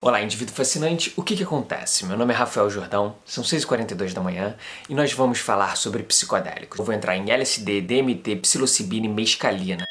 Olá, indivíduo fascinante, o que acontece? Meu nome é Rafael Jordão, são 6h42 da manhã e nós vamos falar sobre psicodélicos. Eu vou entrar em LSD, DMT, psilocibina e mescalina.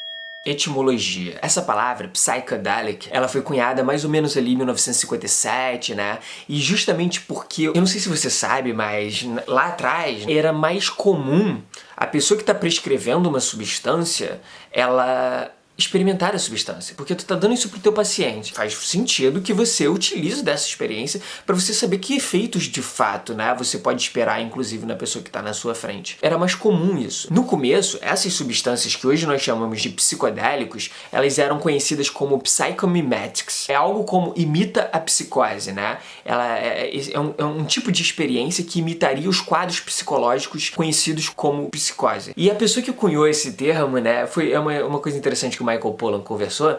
Etimologia. Essa palavra, psychedelic, ela foi cunhada mais ou menos ali em 1957, né? E justamente porque, eu não sei se você sabe, mas lá atrás era mais comum a pessoa que está prescrevendo uma substância, ela experimentar a substância, porque tu tá dando isso pro teu paciente. Faz sentido que você utilize dessa experiência para você saber que efeitos de fato, né, você pode esperar, inclusive, na pessoa que tá na sua frente. Era mais comum isso. No começo, essas substâncias que hoje nós chamamos de psicodélicos, elas eram conhecidas como psychomimetics. É algo como imita a psicose, né? Ela é um tipo de experiência que imitaria os quadros psicológicos conhecidos como psicose. E a pessoa que cunhou esse termo, né, é uma coisa interessante que o Michael Pollan conversou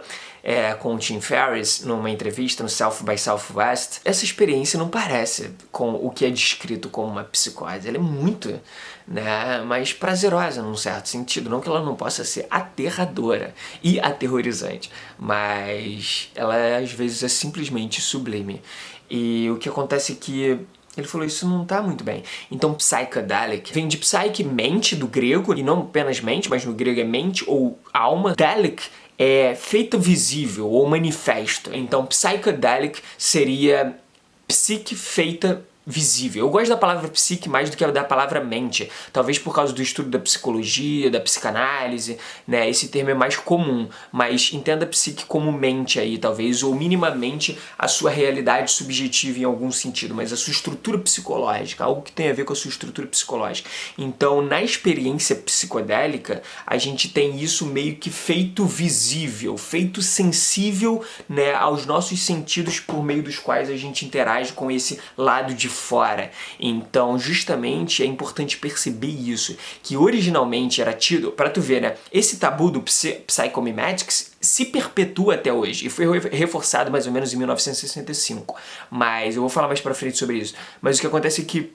com o Tim Ferriss numa entrevista no South by Southwest. Essa experiência não parece com o que é descrito como uma psicose. Ela é muito, né, mais prazerosa num certo sentido. Não que ela não possa ser aterradora e aterrorizante, mas ela às vezes é simplesmente sublime. E o que acontece é que ele falou, isso não tá muito bem. Então, psychedelic vem de psyche, mente, do grego, e não apenas mente, mas no grego é mente ou alma. Delic é feita visível ou manifesta. Então, psychedelic seria psique feita visível. Eu gosto da palavra psique mais do que da palavra mente, talvez por causa do estudo da psicologia, da psicanálise, né? Esse termo é mais comum, mas entenda psique como mente aí, talvez, ou minimamente a sua realidade subjetiva em algum sentido, mas a sua estrutura psicológica, algo que tem a ver com a sua estrutura psicológica. Então, na experiência psicodélica, a gente tem isso meio que feito visível, feito sensível, né, aos nossos sentidos por meio dos quais a gente interage com esse lado de fora. Então, justamente, é importante perceber isso, que originalmente era tido, para tu ver, né, esse tabu do psychomimetics se perpetua até hoje, e foi reforçado mais ou menos em 1965, mas eu vou falar mais pra frente sobre isso. Mas o que acontece é que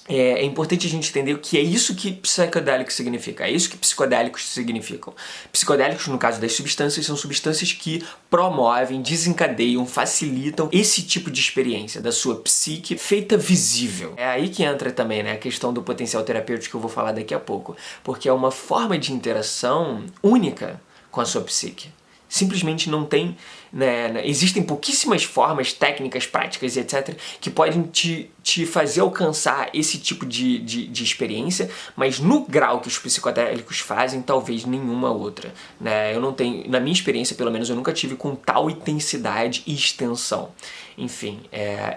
é importante a gente entender o que é isso que psicodélico significa, é isso que psicodélicos significam. Psicodélicos, no caso das substâncias, são substâncias que promovem, desencadeiam, facilitam esse tipo de experiência da sua psique feita visível. É aí que entra também, né, a questão do potencial terapêutico que eu vou falar daqui a pouco, porque é uma forma de interação única com a sua psique. Simplesmente não tem, né, existem pouquíssimas formas, técnicas, práticas e etc. que podem te fazer alcançar esse tipo de experiência, mas no grau que os psicodélicos fazem, talvez nenhuma outra, né? Eu não tenho, na minha experiência pelo menos, eu nunca tive com tal intensidade e extensão. Enfim,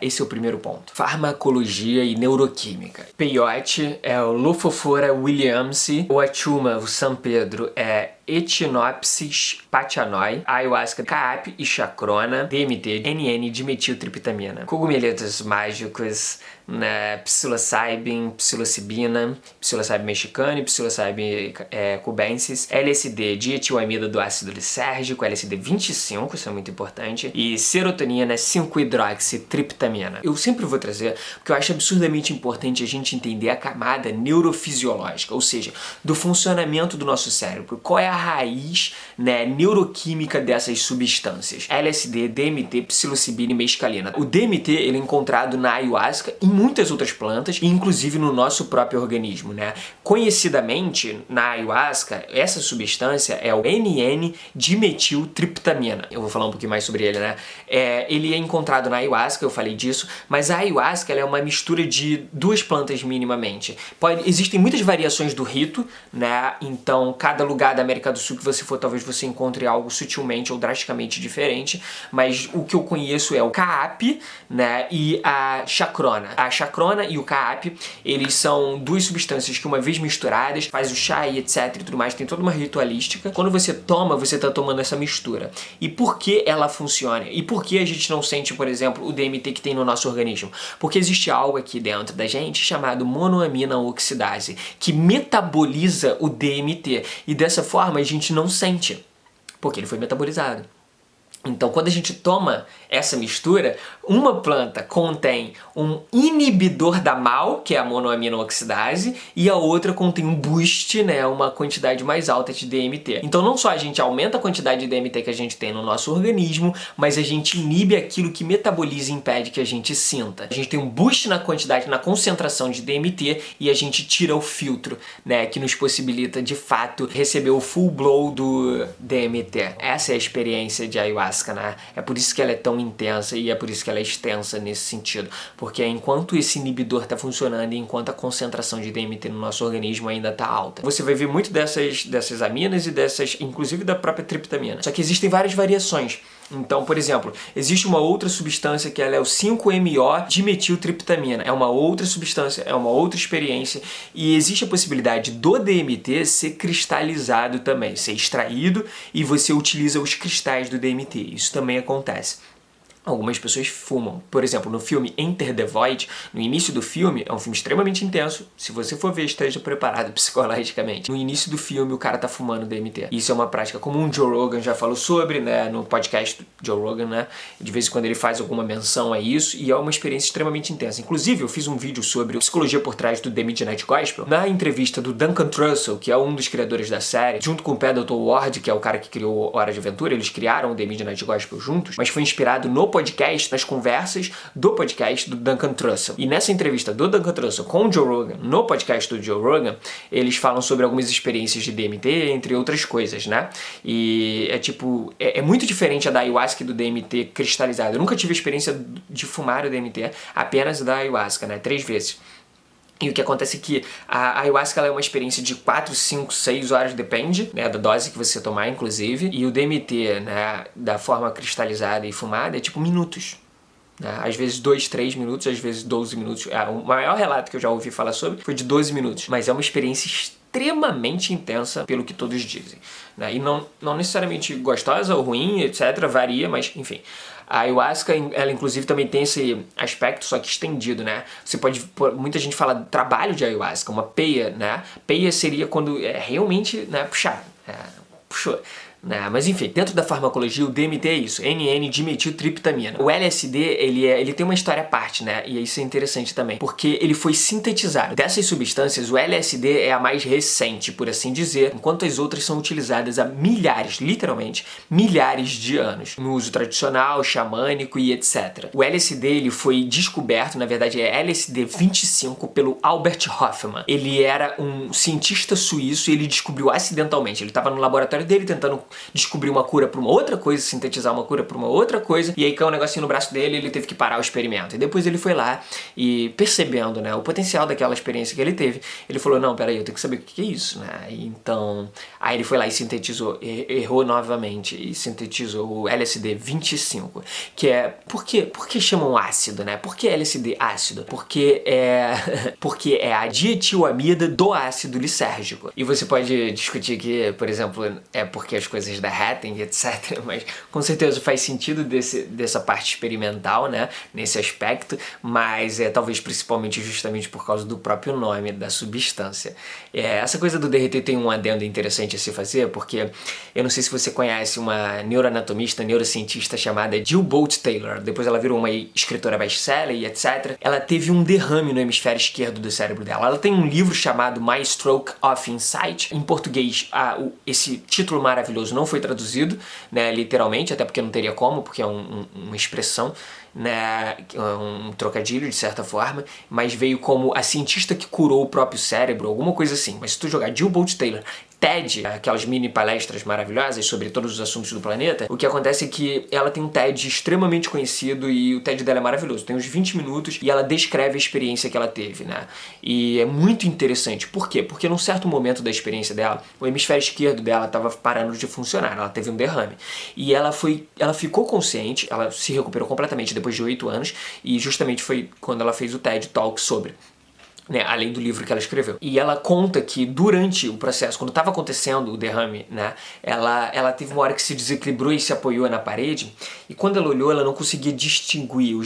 esse é o primeiro ponto. Farmacologia e neuroquímica. Peyote é o Lophophora williamsi, o Achuma, o San Pedro, é Echinopsis pachanoi, ayahuasca, caap e chacrona, DMT, NN-dimetiltriptamina, cogumeletos mágicos, né, psilocybin, psilocibina, psilocybe mexicana e psilocybe cubensis, LSD, dietilamida do ácido lisérgico, LSD 25, isso é muito importante, e serotonina 5-hidroxitriptamina. Eu sempre vou trazer, porque eu acho absurdamente importante a gente entender a camada neurofisiológica, ou seja, do funcionamento do nosso cérebro. Qual é a raiz, né, neuroquímica dessas substâncias? LSD, DMT, psilocibina e mescalina. O DMT ele é encontrado na ayahuasca e muitas outras plantas, inclusive no nosso próprio organismo, né? Conhecidamente, na ayahuasca, essa substância é o NN-dimetiltriptamina. Eu vou falar um pouquinho mais sobre ele, né? Ele é encontrado na ayahuasca, eu falei disso, mas a ayahuasca ela é uma mistura de duas plantas minimamente. Existem muitas variações do rito, né? Então, cada lugar da América do Sul que você for, talvez você encontre algo sutilmente ou drasticamente diferente, mas o que eu conheço é o caap, né? E a chacrona. A chacrona e o caap, eles são duas substâncias que uma vez misturadas, faz o chá e etc e tudo mais, tem toda uma ritualística. Quando você toma, você tá tomando essa mistura. E por que ela funciona? E por que a gente não sente, por exemplo, o DMT que tem no nosso organismo? Porque existe algo aqui dentro da gente chamado monoamina oxidase, que metaboliza o DMT. E dessa forma a gente não sente, porque ele foi metabolizado. Então, quando a gente toma essa mistura, uma planta contém um inibidor da MAO, que é a monoaminooxidase, e a outra contém um boost, né, uma quantidade mais alta de DMT. Então, não só a gente aumenta a quantidade de DMT que a gente tem no nosso organismo, mas a gente inibe aquilo que metaboliza e impede que a gente sinta. A gente tem um boost na quantidade, na concentração de DMT, e a gente tira o filtro, né, que nos possibilita, de fato, receber o full blow do DMT. Essa é a experiência de ayahuasca. Né? É por isso que ela é tão intensa e é por isso que ela é extensa nesse sentido, porque enquanto esse inibidor está funcionando e enquanto a concentração de DMT no nosso organismo ainda está alta, você vai ver muito dessas aminas e inclusive da própria triptamina. Só que existem várias variações. Então, por exemplo, existe uma outra substância que ela é o 5-MeO-dimetiltriptamina. É uma outra substância, é uma outra experiência e existe a possibilidade do DMT ser cristalizado também, ser extraído e você utiliza os cristais do DMT. Isso também acontece. Algumas pessoas fumam. Por exemplo, no filme Enter the Void, no início do filme, é um filme extremamente intenso. Se você for ver, esteja preparado psicologicamente. No início do filme, o cara tá fumando DMT. Isso é uma prática comum. Joe Rogan já falou sobre, né, no podcast do Joe Rogan, né? De vez em quando ele faz alguma menção a isso e é uma experiência extremamente intensa. Inclusive, eu fiz um vídeo sobre a psicologia por trás do The Midnight Gospel. Na entrevista do Duncan Trussell, que é um dos criadores da série, junto com o Pendleton Ward, que é o cara que criou Hora de Aventura, eles criaram o The Midnight Gospel juntos, mas foi inspirado no podcast, nas conversas do podcast do Duncan Trussell. E nessa entrevista do Duncan Trussell com o Joe Rogan, no podcast do Joe Rogan, eles falam sobre algumas experiências de DMT, entre outras coisas, né? E é muito diferente a da ayahuasca e do DMT cristalizado. Eu nunca tive a experiência de fumar o DMT, apenas da ayahuasca, né? 3 vezes. E o que acontece é que a ayahuasca ela é uma experiência de 4, 5, 6 horas, depende, né, da dose que você tomar, inclusive. E o DMT, né, da forma cristalizada e fumada, é tipo minutos. Né? Às vezes 2, 3 minutos, às vezes 12 minutos. O maior relato que eu já ouvi falar sobre foi de 12 minutos. Mas é uma experiência extremamente intensa, pelo que todos dizem. Né? E não necessariamente gostosa ou ruim, etc. Varia, mas enfim. A ayahuasca, ela inclusive também tem esse aspecto, só que estendido, né? Você pode, muita gente fala trabalho de ayahuasca, uma peia, né? Peia seria quando é realmente, né, puxar, puxou. Mas enfim, dentro da farmacologia o DMT é isso, NN-dimetiltriptamina. O LSD, ele tem uma história à parte, né? E isso é interessante também, porque ele foi sintetizado. Dessas substâncias, o LSD é a mais recente, por assim dizer, enquanto as outras são utilizadas há milhares, literalmente, milhares de anos, no uso tradicional, xamânico e etc. O LSD, ele foi descoberto, na verdade é LSD-25, pelo Albert Hofmann. Ele era um cientista suíço e ele descobriu acidentalmente. Ele estava no laboratório dele tentando descobrir uma cura para uma outra coisa, sintetizar uma cura para uma outra coisa, e aí caiu um negocinho no braço dele e ele teve que parar o experimento. E depois ele foi lá e, percebendo, né, o potencial daquela experiência que ele teve, ele falou, não, peraí, eu tenho que saber o que é isso, né? Então, aí ele foi lá e sintetizou, errou novamente e sintetizou o LSD-25, que é, por que chamam ácido, né? Por que LSD ácido? Porque é a dietilamida do ácido lisérgico. E você pode discutir que, por exemplo, é porque as coisas derretem, etc. Mas com certeza faz sentido dessa parte experimental, né? Nesse aspecto, mas talvez principalmente justamente por causa do próprio nome da substância. Essa coisa do derreter tem um adendo interessante a se fazer, porque eu não sei se você conhece uma neuroanatomista, neurocientista chamada Jill Bolte Taylor. Depois ela virou uma escritora best-seller e etc. Ela teve um derrame no hemisfério esquerdo do cérebro dela. Ela tem um livro chamado My Stroke of Insight. Em português, esse título maravilhoso não foi traduzido, né, literalmente, até porque não teria como, porque é uma expressão, né, um trocadilho de certa forma, mas veio como a cientista que curou o próprio cérebro, alguma coisa assim. Mas se tu jogar Jill Bolte Taylor TED, aquelas mini palestras maravilhosas sobre todos os assuntos do planeta, o que acontece é que ela tem um TED extremamente conhecido e o TED dela é maravilhoso, tem uns 20 minutos e ela descreve a experiência que ela teve, né? E é muito interessante. Por quê? Porque num certo momento da experiência dela, o hemisfério esquerdo dela estava parando de funcionar, ela teve um derrame. E ela ficou consciente, ela se recuperou completamente depois de 8 anos e justamente foi quando ela fez o TED Talk sobre. né, além do livro que ela escreveu. E ela conta que durante o processo, quando estava acontecendo o derrame, né, ela teve uma hora que se desequilibrou e se apoiou na parede, e quando ela olhou, ela não conseguia distinguir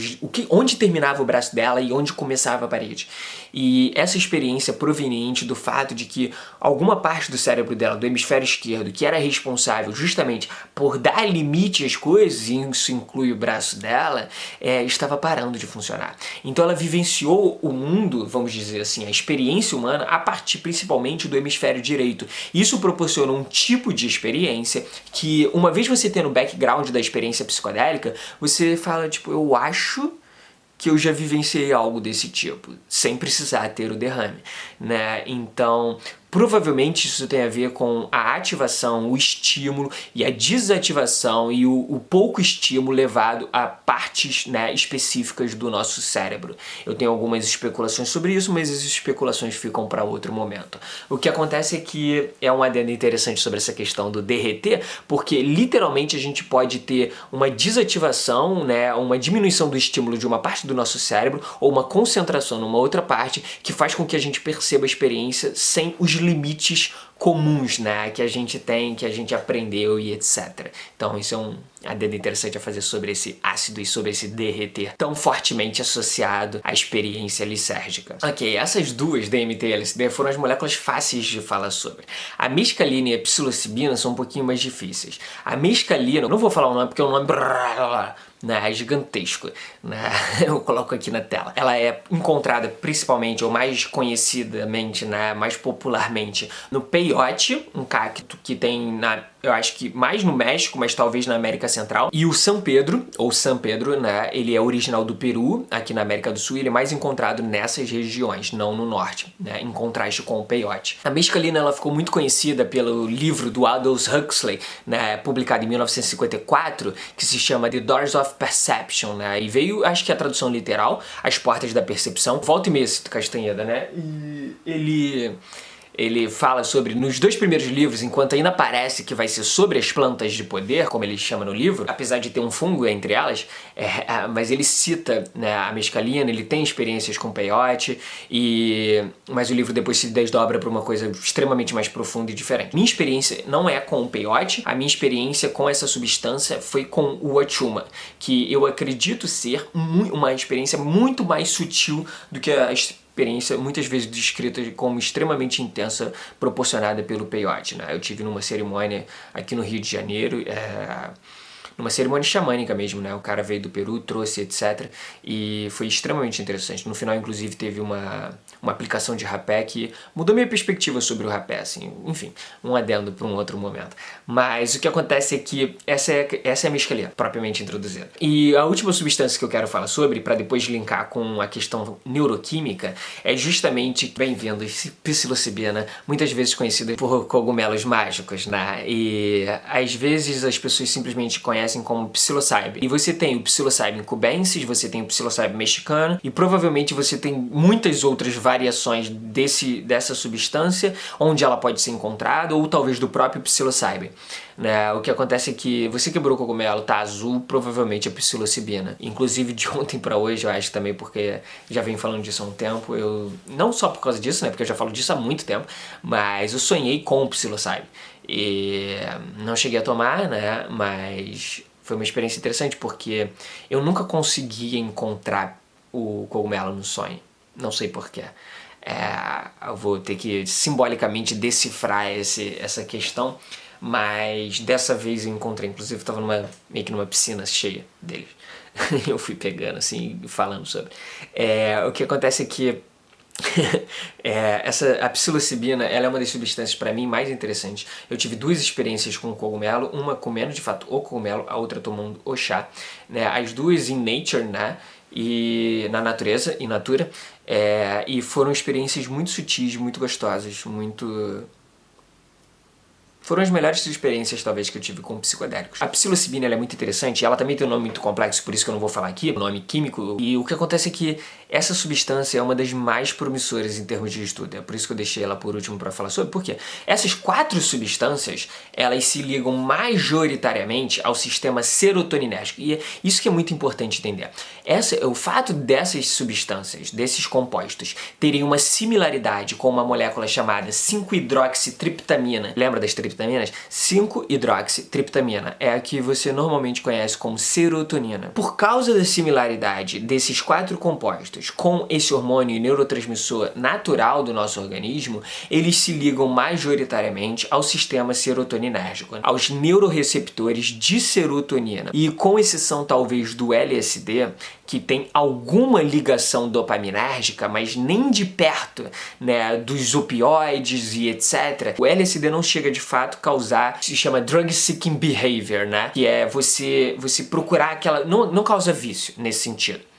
onde terminava o braço dela e onde começava a parede. E essa experiência proveniente do fato de que alguma parte do cérebro dela, do hemisfério esquerdo, que era responsável justamente por dar limite às coisas, e isso inclui o braço dela, estava parando de funcionar. Então ela vivenciou o mundo, vamos dizer assim, a experiência humana a partir principalmente do hemisfério direito. Isso proporciona um tipo de experiência que, uma vez você tendo o background da experiência psicodélica, você fala, tipo, eu acho que eu já vivenciei algo desse tipo, sem precisar ter o derrame, né? Então, provavelmente isso tem a ver com a ativação, o estímulo e a desativação e o pouco estímulo levado a partes, né, específicas do nosso cérebro. Eu tenho algumas especulações sobre isso, mas as especulações ficam para outro momento. O que acontece é que é um adendo interessante sobre essa questão do derreter, porque literalmente a gente pode ter uma desativação, né, uma diminuição do estímulo de uma parte do nosso cérebro ou uma concentração numa outra parte que faz com que a gente perceba a experiência sem os limites comuns, né, que a gente tem, que a gente aprendeu e etc. Então isso é um adendo interessante a fazer sobre esse ácido e sobre esse derreter tão fortemente associado à experiência lisérgica. Ok, essas duas, DMT e LSD, foram as moléculas fáceis de falar sobre. A mescalina e a psilocibina são um pouquinho mais difíceis. A mescalina, não vou falar o nome porque é um nome né, é gigantesco, né? Eu coloco aqui na tela. Ela é encontrada principalmente, ou mais conhecidamente, né, mais popularmente, no peyote, um cacto que tem eu acho que mais no México, mas talvez na América Central. E o San Pedro, ou San Pedro, né, ele é original do Peru, aqui na América do Sul, e ele é mais encontrado nessas regiões, não no norte, né, em contraste com o peyote. A mescalina, ela ficou muito conhecida pelo livro do Aldous Huxley, né, publicado em 1954, que se chama The Doors of Perception, né, e veio, acho que a tradução literal, As Portas da Percepção. Volta e meia, cito Castanheda, né, e ele fala sobre, nos dois primeiros livros, enquanto ainda parece que vai ser sobre as plantas de poder, como ele chama no livro, apesar de ter um fungo entre elas, mas ele cita, né, a mescalina, ele tem experiências com peyote, mas o livro depois se desdobra para uma coisa extremamente mais profunda e diferente. Minha experiência não é com o peyote, a minha experiência com essa substância foi com o Wachuma, que eu acredito ser uma experiência muito mais sutil do que a experiência muitas vezes descrita como extremamente intensa, proporcionada pelo peyote, né? Eu tive numa cerimônia aqui no Rio de Janeiro, numa cerimônia xamânica mesmo, né? O cara veio do Peru, trouxe, etc. E foi extremamente interessante. No final, inclusive, teve uma aplicação de rapé que mudou minha perspectiva sobre o rapé, assim. Enfim, um adendo para um outro momento. Mas o que acontece é que essa é a mescalia, propriamente introduzida. E a última substância que eu quero falar sobre, para depois linkar com a questão neuroquímica, é justamente, bem-vindo, psilocibina, muitas vezes conhecida por cogumelos mágicos, né? E às vezes as pessoas simplesmente conhecem como psilocybe. E você tem o psilocybe cubensis, você tem o psilocybe mexicano, e provavelmente você tem muitas outras variações dessa substância, onde ela pode ser encontrada, ou talvez do próprio psilocybe. Né? O que acontece é que você quebrou o cogumelo, tá azul, provavelmente é psilocibina. Inclusive de ontem pra hoje, eu acho também, porque já venho falando disso há um tempo, não só por causa disso, né, porque eu já falo disso há muito tempo, mas eu sonhei com o psilocybe. E não cheguei a tomar, né, mas foi uma experiência interessante porque eu nunca conseguia encontrar o cogumelo no sonho. Não sei porquê. Eu vou ter que simbolicamente decifrar essa questão, mas dessa vez eu encontrei, inclusive eu estava meio que numa piscina cheia deles. Eu fui pegando assim, falando sobre. O que acontece é que a psilocibina, ela é uma das substâncias para mim mais interessantes. Eu tive duas experiências com o cogumelo, uma comendo de fato o cogumelo, a outra tomando o chá, né? As duas em nature, né? E na natureza, in natura, e foram experiências muito sutis, muito gostosas, muito Foram as melhores experiências, talvez, que eu tive com psicodélicos. A psilocibina, ela é muito interessante, ela também tem um nome muito complexo, por isso que eu não vou falar aqui, o nome químico. E o que acontece é que essa substância é uma das mais promissoras em termos de estudo. É por isso que eu deixei ela por último para falar sobre, porque essas 4 substâncias, elas se ligam majoritariamente ao sistema serotoninérgico. E é isso que é muito importante entender. O fato dessas substâncias, desses compostos, terem uma similaridade com uma molécula chamada 5-hidroxitriptamina. Lembra das triptaminas? 5-hidroxitriptamina é a que você normalmente conhece como serotonina. Por causa da similaridade desses 4 compostos com esse hormônio neurotransmissor natural do nosso organismo, eles se ligam majoritariamente ao sistema serotoninérgico, aos neuroreceptores de serotonina. E com exceção talvez do LSD, que tem alguma ligação dopaminérgica, mas nem de perto, né, dos opioides e etc. O LSD não chega de fato causar, se chama drug seeking behavior, né, que é você procurar aquela, não causa vício nesse sentido.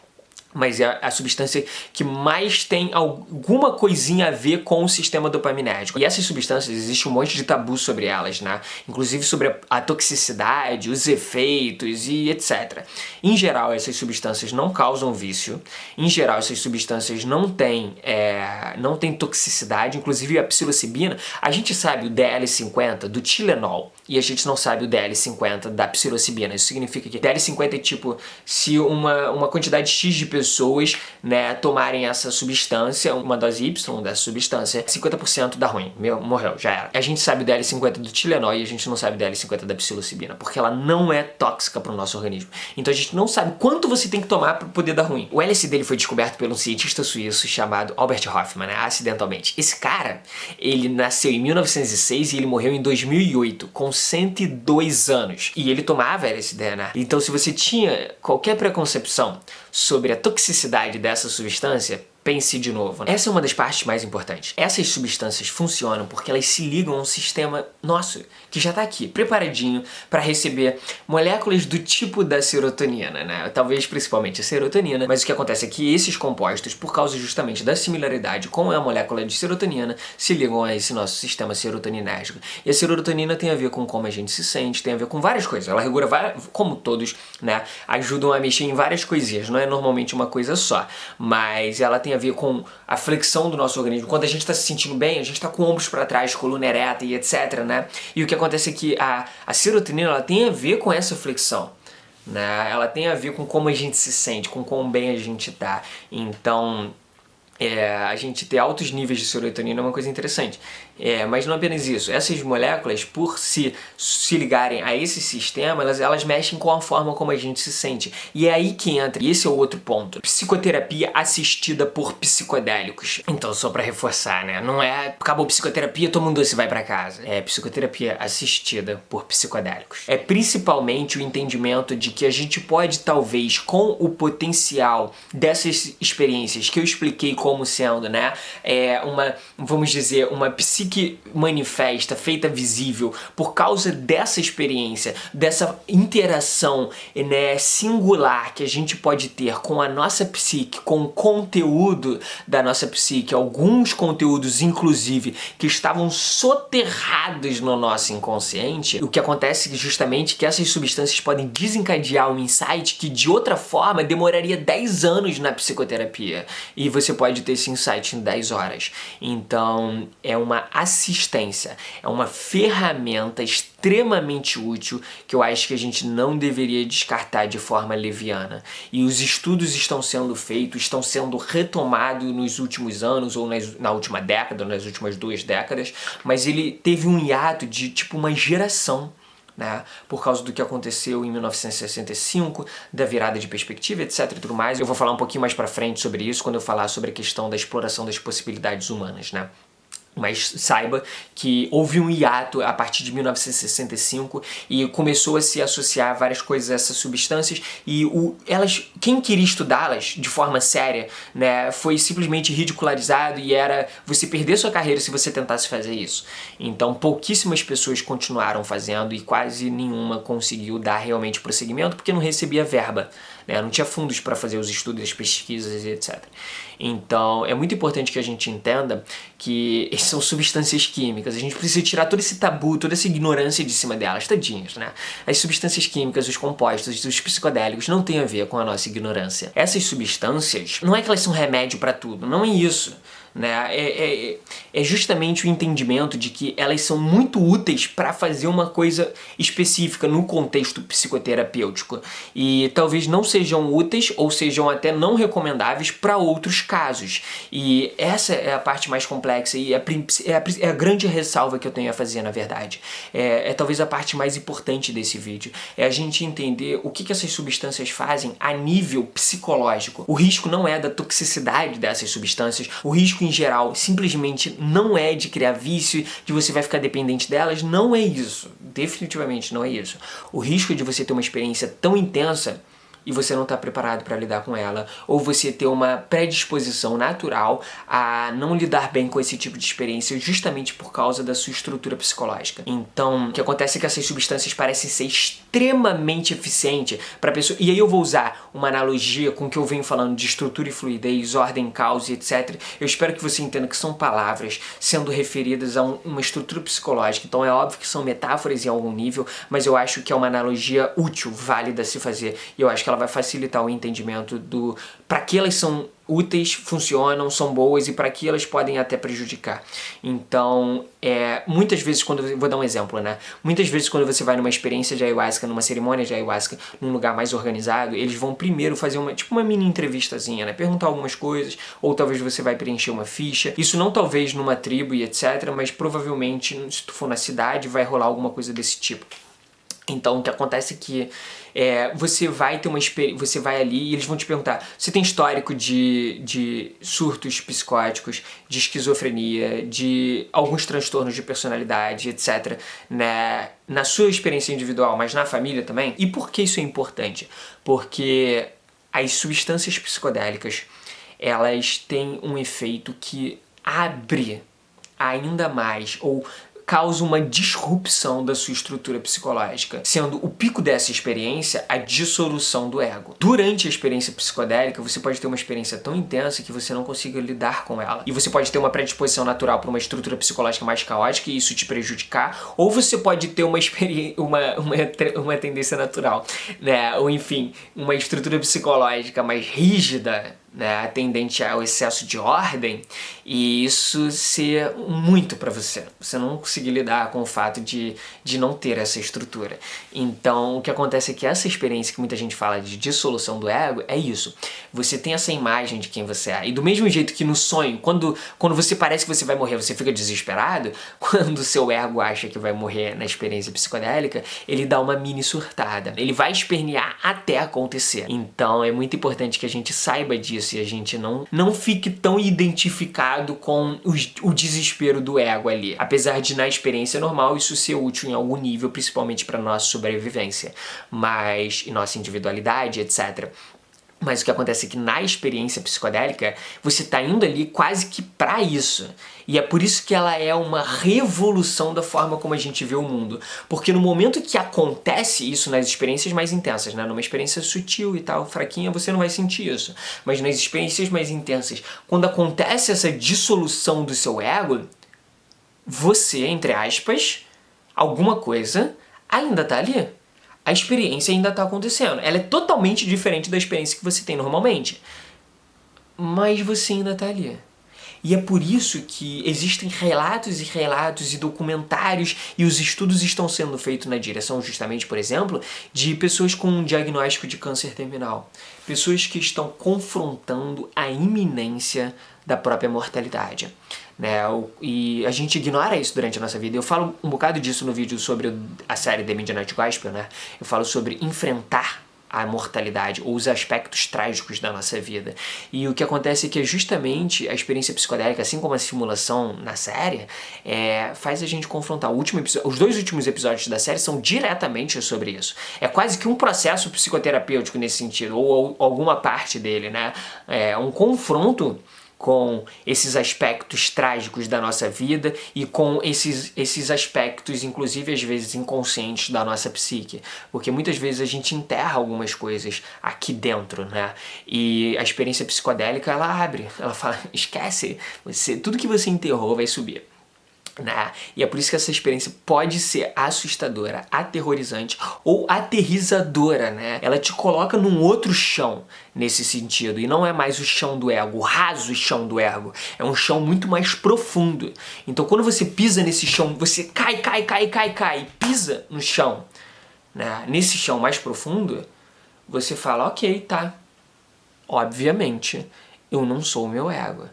Mas é a substância que mais tem alguma coisinha a ver com o sistema dopaminérgico. E essas substâncias, existe um monte de tabu sobre elas, né? Inclusive sobre a toxicidade, os efeitos e etc. Em geral, essas substâncias não causam vício. Em geral, essas substâncias não têm toxicidade. Inclusive a psilocibina, a gente sabe o DL50 do Tilenol e a gente não sabe o DL50 da psilocibina. Isso significa que DL50 é tipo, se uma quantidade X de pessoas, né, tomarem essa substância, uma dose Y dessa substância, 50% dá ruim, morreu, já era. A gente sabe o DL50 do Tilenol e a gente não sabe o DL50 da psilocibina, porque ela não é tóxica para o nosso organismo. Então a gente não sabe quanto você tem que tomar para poder dar ruim. O LSD ele foi descoberto por um cientista suíço chamado Albert Hofmann, né, acidentalmente. Esse cara, ele nasceu em 1906 e ele morreu em 2008, com 102 anos. E ele tomava LSD, né? Então se você tinha qualquer preconcepção sobre a toxicidade dessa substância, pense de novo. Essa é uma das partes mais importantes. Essas substâncias funcionam porque elas se ligam a um sistema nosso, que já está aqui, preparadinho para receber moléculas do tipo da serotonina, né? Talvez principalmente a serotonina, mas o que acontece é que esses compostos, por causa justamente da similaridade com a molécula de serotonina, se ligam a esse nosso sistema serotoninérgico. E a serotonina tem a ver com como a gente se sente, tem a ver com várias coisas. Ela regula, como todos, né, ajudam a mexer em várias coisinhas. Não é normalmente uma coisa só, mas ela tem a ver com a flexão do nosso organismo. Quando a gente está se sentindo bem, a gente está com ombros para trás, coluna ereta e etc, né? E o que acontece é que a serotonina, ela tem a ver com essa flexão, né? Ela tem a ver com como a gente se sente, com quão bem a gente tá. Então, a gente ter altos níveis de serotonina é uma coisa interessante. Mas não apenas isso. Essas moléculas, por se ligarem a esse sistema, elas mexem com a forma como a gente se sente. E é aí que entra, e esse é o outro ponto, psicoterapia assistida por psicodélicos. Então, só pra reforçar, né? Não é acabou psicoterapia, todo mundo doce vai pra casa. É psicoterapia assistida por psicodélicos. É principalmente o entendimento de que a gente pode, talvez, com o potencial dessas experiências que eu expliquei como sendo, né? Vamos dizer, uma psique manifesta, feita visível por causa dessa experiência, dessa interação, né, singular que a gente pode ter com a nossa psique, com o conteúdo da nossa psique, alguns conteúdos inclusive que estavam soterrados no nosso inconsciente. O que acontece é justamente que essas substâncias podem desencadear um insight que de outra forma demoraria 10 anos na psicoterapia, e você pode ter esse insight em 10 horas. Então é uma assistência, é uma ferramenta extremamente útil que eu acho que a gente não deveria descartar de forma leviana. E os estudos estão sendo feitos, estão sendo retomados nos últimos anos, ou na última década, ou nas últimas 2 décadas, mas ele teve um hiato de tipo uma geração, né, por causa do que aconteceu em 1965, da virada de perspectiva, etc e tudo mais. Eu vou falar um pouquinho mais pra frente sobre isso quando eu falar sobre a questão da exploração das possibilidades humanas, né? Mas saiba que houve um hiato a partir de 1965 e começou a se associar várias coisas a essas substâncias, e quem queria estudá-las de forma séria, né, foi simplesmente ridicularizado, e era você perder sua carreira se você tentasse fazer isso. Então pouquíssimas pessoas continuaram fazendo e quase nenhuma conseguiu dar realmente prosseguimento porque não recebia verba. né? Não tinha fundos para fazer os estudos, as pesquisas e etc. Então, é muito importante que a gente entenda que são substâncias químicas. A gente precisa tirar todo esse tabu, toda essa ignorância de cima delas, tadinhas, né? As substâncias químicas, os compostos, os psicodélicos não tem a ver com a nossa ignorância. Essas substâncias, não é que elas são remédio para tudo, não é isso. Né? É justamente o entendimento de que elas são muito úteis para fazer uma coisa específica no contexto psicoterapêutico e talvez não sejam úteis ou sejam até não recomendáveis para outros casos. E essa é a parte mais complexa e é a grande ressalva que eu tenho a fazer, na verdade. É talvez a parte mais importante desse vídeo. É a gente entender o que essas substâncias fazem a nível psicológico. O risco não é da toxicidade dessas substâncias, o risco em geral simplesmente não é de criar vício, de você vai ficar dependente delas, não é isso. Definitivamente não é isso. O risco de você ter uma experiência tão intensa e você não está preparado para lidar com ela, ou você ter uma predisposição natural a não lidar bem com esse tipo de experiência justamente por causa da sua estrutura psicológica. Então, o que acontece é que essas substâncias parecem ser extremamente eficientes para a pessoa, e aí eu vou usar uma analogia com o que eu venho falando de estrutura e fluidez, ordem, causa, etc. Eu espero que você entenda que são palavras sendo referidas a uma estrutura psicológica, então é óbvio que são metáforas em algum nível, mas eu acho que é uma analogia útil, válida a se fazer, e eu acho que ela vai facilitar o entendimento do para que elas são úteis, funcionam, são boas e para que elas podem até prejudicar. Então, muitas vezes vou dar um exemplo, né? Muitas vezes quando você vai numa experiência de ayahuasca, numa cerimônia de ayahuasca, num lugar mais organizado, eles vão primeiro fazer uma mini entrevistazinha, né? Perguntar algumas coisas, ou talvez você vai preencher uma ficha. Isso não talvez numa tribo e etc, mas provavelmente se tu for na cidade vai rolar alguma coisa desse tipo. Então, o que acontece é que você vai ter você vai ali e eles vão te perguntar: você tem histórico de surtos psicóticos, de esquizofrenia, de alguns transtornos de personalidade, etc, né? Na sua experiência individual, mas na família também? E por que isso é importante? Porque as substâncias psicodélicas, elas têm um efeito que abre ainda mais, ou causa uma disrupção da sua estrutura psicológica, sendo o pico dessa experiência a dissolução do ego. Durante a experiência psicodélica, você pode ter uma experiência tão intensa que você não consiga lidar com ela. E você pode ter uma predisposição natural para uma estrutura psicológica mais caótica e isso te prejudicar, ou você pode ter uma tendência natural, né? Ou enfim, uma estrutura psicológica mais rígida, né, tendente ao excesso de ordem, e isso ser muito para você não conseguir lidar com o fato de não ter essa estrutura. Então, o que acontece é que essa experiência que muita gente fala de dissolução do ego é isso. Você tem essa imagem de quem você é, e do mesmo jeito que no sonho, quando você parece que você vai morrer, você fica desesperado, quando o seu ego acha que vai morrer na experiência psicodélica, ele dá uma mini surtada. Ele vai espernear até acontecer. Então, é muito importante que a gente saiba disso e a gente não fique tão identificado com o desespero do ego ali. Apesar de, na experiência normal, isso ser útil em algum nível, principalmente para nossa sobrevivência, mas e nossa individualidade, etc. Mas o que acontece é que na experiência psicodélica, você está indo ali quase que para isso. E é por isso que ela é uma revolução da forma como a gente vê o mundo. Porque no momento que acontece isso nas experiências mais intensas, né? Numa experiência sutil e tal, fraquinha, você não vai sentir isso. Mas nas experiências mais intensas, quando acontece essa dissolução do seu ego, você, entre aspas, alguma coisa ainda está ali. A experiência ainda está acontecendo. Ela é totalmente diferente da experiência que você tem normalmente. Mas você ainda está ali. E é por isso que existem relatos e relatos e documentários e os estudos estão sendo feitos na direção justamente, por exemplo, de pessoas com um diagnóstico de câncer terminal. Pessoas que estão confrontando a iminência da própria mortalidade. Né? E a gente ignora isso durante a nossa vida. Eu falo um bocado disso no vídeo sobre a série The Midnight Gospel, né? Eu falo sobre enfrentar a mortalidade, ou os aspectos trágicos da nossa vida. E o que acontece é que justamente a experiência psicodélica, assim como a simulação na série, faz a gente confrontar. Os 2 últimos episódios da série são diretamente sobre isso. É quase que um processo psicoterapêutico nesse sentido, ou alguma parte dele, né? É um confronto com esses aspectos trágicos da nossa vida e com esses aspectos, inclusive às vezes inconscientes da nossa psique. Porque muitas vezes a gente enterra algumas coisas aqui dentro, né? E a experiência psicodélica, ela abre, ela fala, esquece, tudo que você enterrou vai subir. Né? E é por isso que essa experiência pode ser assustadora, aterrorizante ou aterrizadora, né? Ela te coloca num outro chão nesse sentido, e não é mais o chão do ego, o raso chão do ego, é um chão muito mais profundo. Então quando você pisa nesse chão, você cai, e pisa no chão, né? Nesse chão mais profundo, você fala, ok, tá, obviamente eu não sou o meu ego.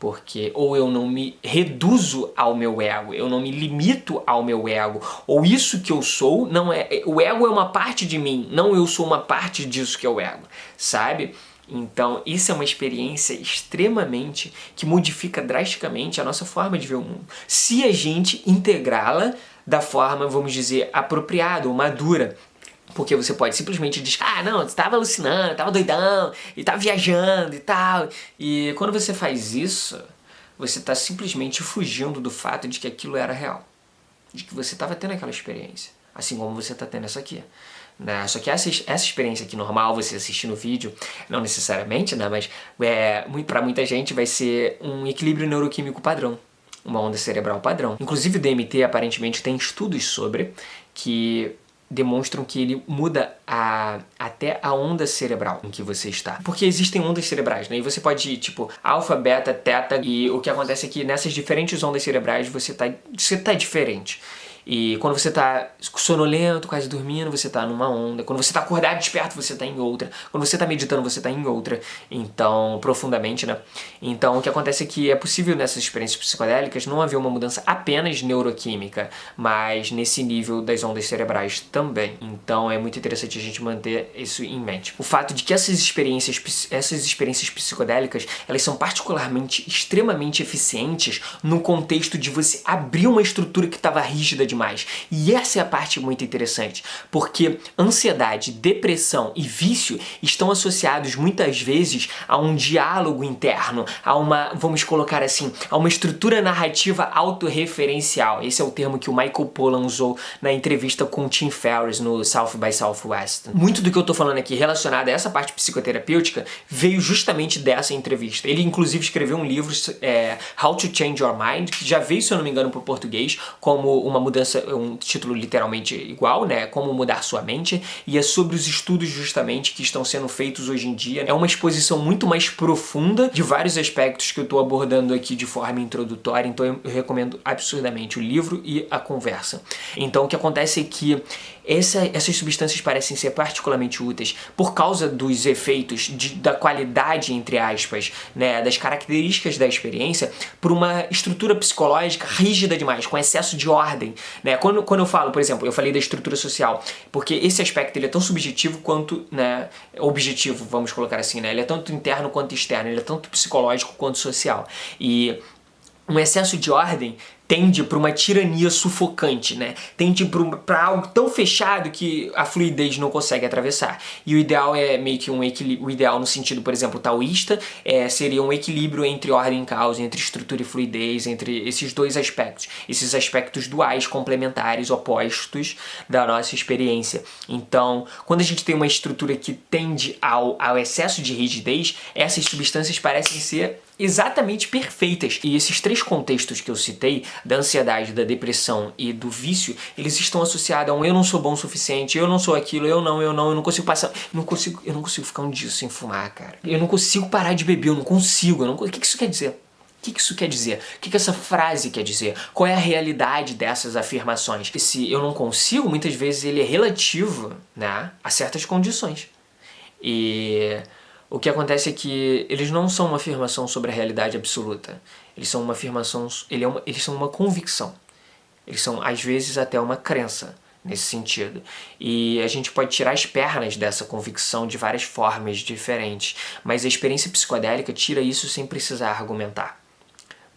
Porque ou eu não me reduzo ao meu ego, eu não me limito ao meu ego, ou isso que eu sou não é... O ego é uma parte de mim, não eu sou uma parte disso que é o ego, sabe? Então isso é uma experiência extremamente que modifica drasticamente a nossa forma de ver o mundo. Se a gente integrá-la da forma, vamos dizer, apropriada ou madura. Porque você pode simplesmente dizer, ah, não, você tava alucinando, tava doidão, e tava viajando e tal. E quando você faz isso, você tá simplesmente fugindo do fato de que aquilo era real. De que você tava tendo aquela experiência. Assim como você tá tendo essa aqui. Né? Só que essa experiência aqui normal, você assistir no vídeo, não necessariamente, né? Mas pra muita gente vai ser um equilíbrio neuroquímico padrão. Uma onda cerebral padrão. Inclusive o DMT aparentemente tem estudos sobre que demonstram que ele muda até a onda cerebral em que você está. Porque existem ondas cerebrais, né? E você pode ir, tipo, alfa, beta, teta, e o que acontece é que nessas diferentes ondas cerebrais você tá diferente. E quando você tá sonolento, quase dormindo, você tá numa onda. Quando você tá acordado, desperto, você tá em outra. Quando você tá meditando, você tá em outra. Então, profundamente, né? Então, o que acontece é que é possível nessas experiências psicodélicas não haver uma mudança apenas neuroquímica, mas nesse nível das ondas cerebrais também. Então, é muito interessante a gente manter isso em mente. O fato de que essas experiências psicodélicas, elas são particularmente, extremamente eficientes no contexto de você abrir uma estrutura que estava rígida demais. E essa é a parte muito interessante, porque ansiedade, depressão e vício estão associados muitas vezes a um diálogo interno, a uma, vamos colocar assim, a uma estrutura narrativa autorreferencial. Esse é o termo que o Michael Pollan usou na entrevista com o Tim Ferriss no South by Southwest. Muito do que eu tô falando aqui relacionado a essa parte psicoterapêutica veio justamente dessa entrevista. Ele inclusive escreveu um livro, How to Change Your Mind, que já veio, se eu não me engano, para o português como uma mudança, um título literalmente igual, né? Como mudar sua mente, e é sobre os estudos justamente que estão sendo feitos hoje em dia. É uma exposição muito mais profunda de vários aspectos que eu estou abordando aqui de forma introdutória, então eu recomendo absurdamente o livro e a conversa. Então o que acontece é que essas substâncias parecem ser particularmente úteis por causa dos efeitos, da qualidade, entre aspas, né, das características da experiência, por uma estrutura psicológica rígida demais, com excesso de ordem. Né? Quando eu falo, por exemplo, eu falei da estrutura social, porque esse aspecto ele é tão subjetivo quanto, né, objetivo, vamos colocar assim, né? Ele é tanto interno quanto externo, ele é tanto psicológico quanto social. E um excesso de ordem tende para uma tirania sufocante, né? Tende para algo tão fechado que a fluidez não consegue atravessar. E o ideal é meio que um equilíbrio, o ideal no sentido, por exemplo, taoísta, seria um equilíbrio entre ordem e caos, entre estrutura e fluidez, entre esses dois aspectos. Esses aspectos duais, complementares, opostos da nossa experiência. Então, quando a gente tem uma estrutura que tende ao excesso de rigidez, essas substâncias parecem ser exatamente perfeitas. E esses três contextos que eu citei, da ansiedade, da depressão e do vício, eles estão associados a um eu não sou bom o suficiente, eu não sou aquilo, eu não consigo passar, eu não consigo ficar um dia sem fumar, cara. Eu não consigo parar de beber, eu não consigo. O que isso quer dizer? O que isso quer dizer? O que essa frase quer dizer? Qual é a realidade dessas afirmações? Esse eu não consigo, muitas vezes ele é relativo, né, a certas condições. E o que acontece é que eles não são uma afirmação sobre a realidade absoluta. Eles são uma afirmação, eles são uma convicção. Eles são, às vezes, até uma crença nesse sentido. E a gente pode tirar as pernas dessa convicção de várias formas diferentes. Mas a experiência psicodélica tira isso sem precisar argumentar.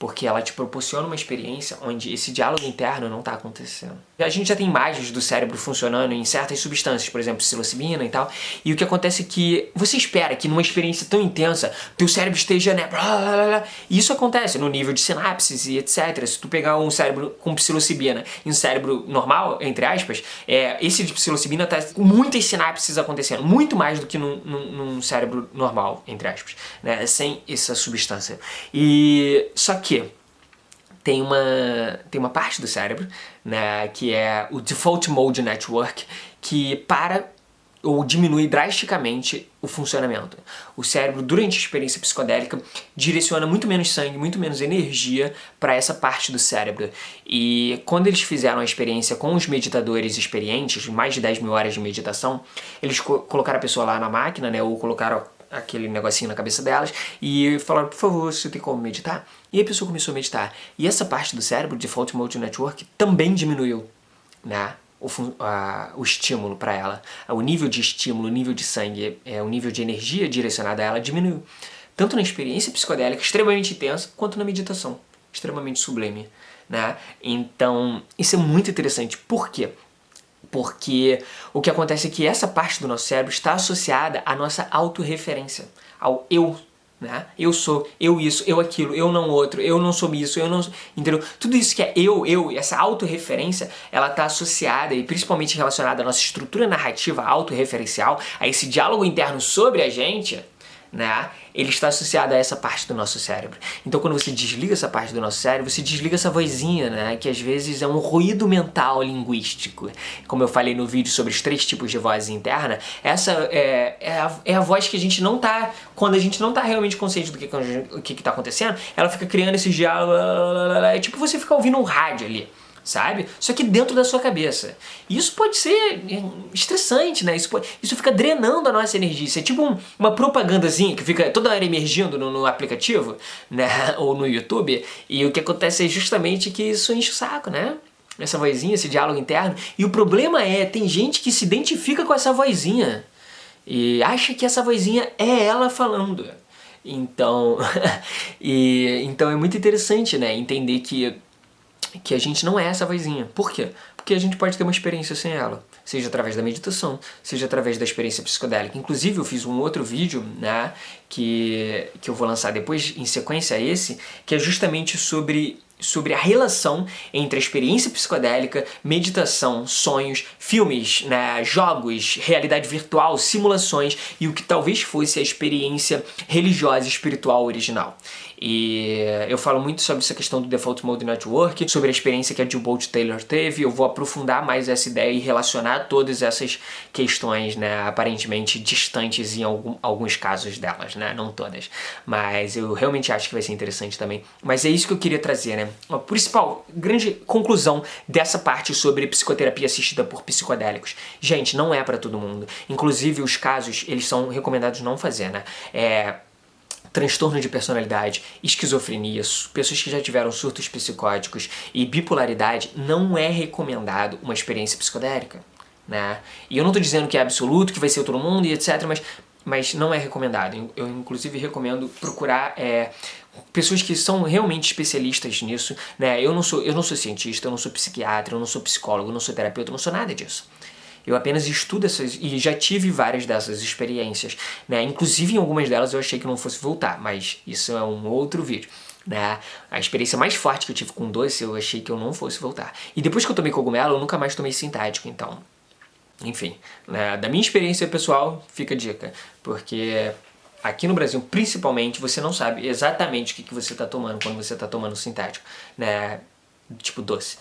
porque ela te proporciona uma experiência onde esse diálogo interno não está acontecendo. A gente já tem imagens do cérebro funcionando em certas substâncias, por exemplo, psilocibina e tal, e o que acontece é que você espera que numa experiência tão intensa, teu cérebro esteja, né, blá, blá, blá, e isso acontece no nível de sinapses e etc. Se tu pegar um cérebro com psilocibina e um cérebro normal, entre aspas, esse de psilocibina tá com muitas sinapses acontecendo, muito mais do que num cérebro normal, entre aspas, né, sem essa substância. E só que tem uma parte do cérebro, né, que é o Default Mode Network, que para ou diminui drasticamente o funcionamento. O cérebro, durante a experiência psicodélica, direciona muito menos sangue, muito menos energia para essa parte do cérebro. E quando eles fizeram a experiência com os meditadores experientes, mais de 10 mil horas de meditação, eles colocaram a pessoa lá na máquina, né, ou colocaram aquele negocinho na cabeça delas e falaram, por favor, você tem como meditar? E a pessoa começou a meditar. E essa parte do cérebro, Default Mode Network, também diminuiu, né, o estímulo para ela. O nível de estímulo, o nível de sangue, o nível de energia direcionada a ela diminuiu. Tanto na experiência psicodélica extremamente intensa, quanto na meditação extremamente sublime, né? Então, isso é muito interessante. Por quê? Porque o que acontece é que essa parte do nosso cérebro está associada à nossa autorreferência, ao eu, né? Eu sou, eu isso, eu aquilo, eu não outro, eu não sou isso, eu não... Entendeu? Tudo isso que é eu, essa autorreferência, ela está associada e principalmente relacionada à nossa estrutura narrativa autorreferencial, a esse diálogo interno sobre a gente, né? Ele está associado a essa parte do nosso cérebro. Então quando você desliga essa parte do nosso cérebro, você desliga essa vozinha, né? Que às vezes é um ruído mental linguístico. Como eu falei no vídeo sobre os 3 tipos de voz interna, essa é a voz que a gente não tá, quando a gente não tá realmente consciente do que tá acontecendo, ela fica criando esses diálogos, é tipo você ficar ouvindo um rádio ali, sabe? Só que dentro da sua cabeça. E isso pode ser estressante, né? Isso fica drenando a nossa energia. Isso é tipo uma propagandazinha que fica toda hora emergindo no aplicativo, né? Ou no YouTube. E o que acontece é justamente que isso enche o saco, né? Essa vozinha, esse diálogo interno. E o problema tem gente que se identifica com essa vozinha e acha que essa vozinha é ela falando. Então, então é muito interessante, né? Entender que a gente não é essa vozinha. Por quê? Porque a gente pode ter uma experiência sem ela. Seja através da meditação, seja através da experiência psicodélica. Inclusive eu fiz um outro vídeo, né, que eu vou lançar depois, em sequência a esse, que é justamente sobre a relação entre a experiência psicodélica, meditação, sonhos, filmes, né, jogos, realidade virtual, simulações e o que talvez fosse a experiência religiosa e espiritual original. E eu falo muito sobre essa questão do Default Mode Network, sobre a experiência que a Jill Bolte Taylor teve. Eu vou aprofundar mais essa ideia e relacionar todas essas questões, né, aparentemente distantes em alguns casos delas, né, não todas. Mas eu realmente acho que vai ser interessante também. Mas é isso que eu queria trazer, né, a principal, grande conclusão dessa parte sobre psicoterapia assistida por psicodélicos. Gente, não é pra todo mundo. Inclusive os casos, eles são recomendados não fazer, né, transtorno de personalidade, esquizofrenia, pessoas que já tiveram surtos psicóticos e bipolaridade, não é recomendado uma experiência psicodélica, né? E eu não estou dizendo que é absoluto, que vai ser todo mundo e etc, mas não é recomendado. Eu inclusive recomendo procurar pessoas que são realmente especialistas nisso, né? Eu não sou cientista, eu não sou psiquiatra, eu não sou psicólogo, eu não sou terapeuta, eu não sou nada disso. Eu apenas estudo essas, e já tive várias dessas experiências, né? Inclusive em algumas delas eu achei que não fosse voltar, mas isso é um outro vídeo, né? A experiência mais forte que eu tive com doce, eu achei que eu não fosse voltar. E depois que eu tomei cogumelo, eu nunca mais tomei sintético, então... Enfim, né? Da minha experiência pessoal, fica a dica, porque... Aqui no Brasil, principalmente, você não sabe exatamente o que você está tomando quando você está tomando sintético, né? Tipo doce.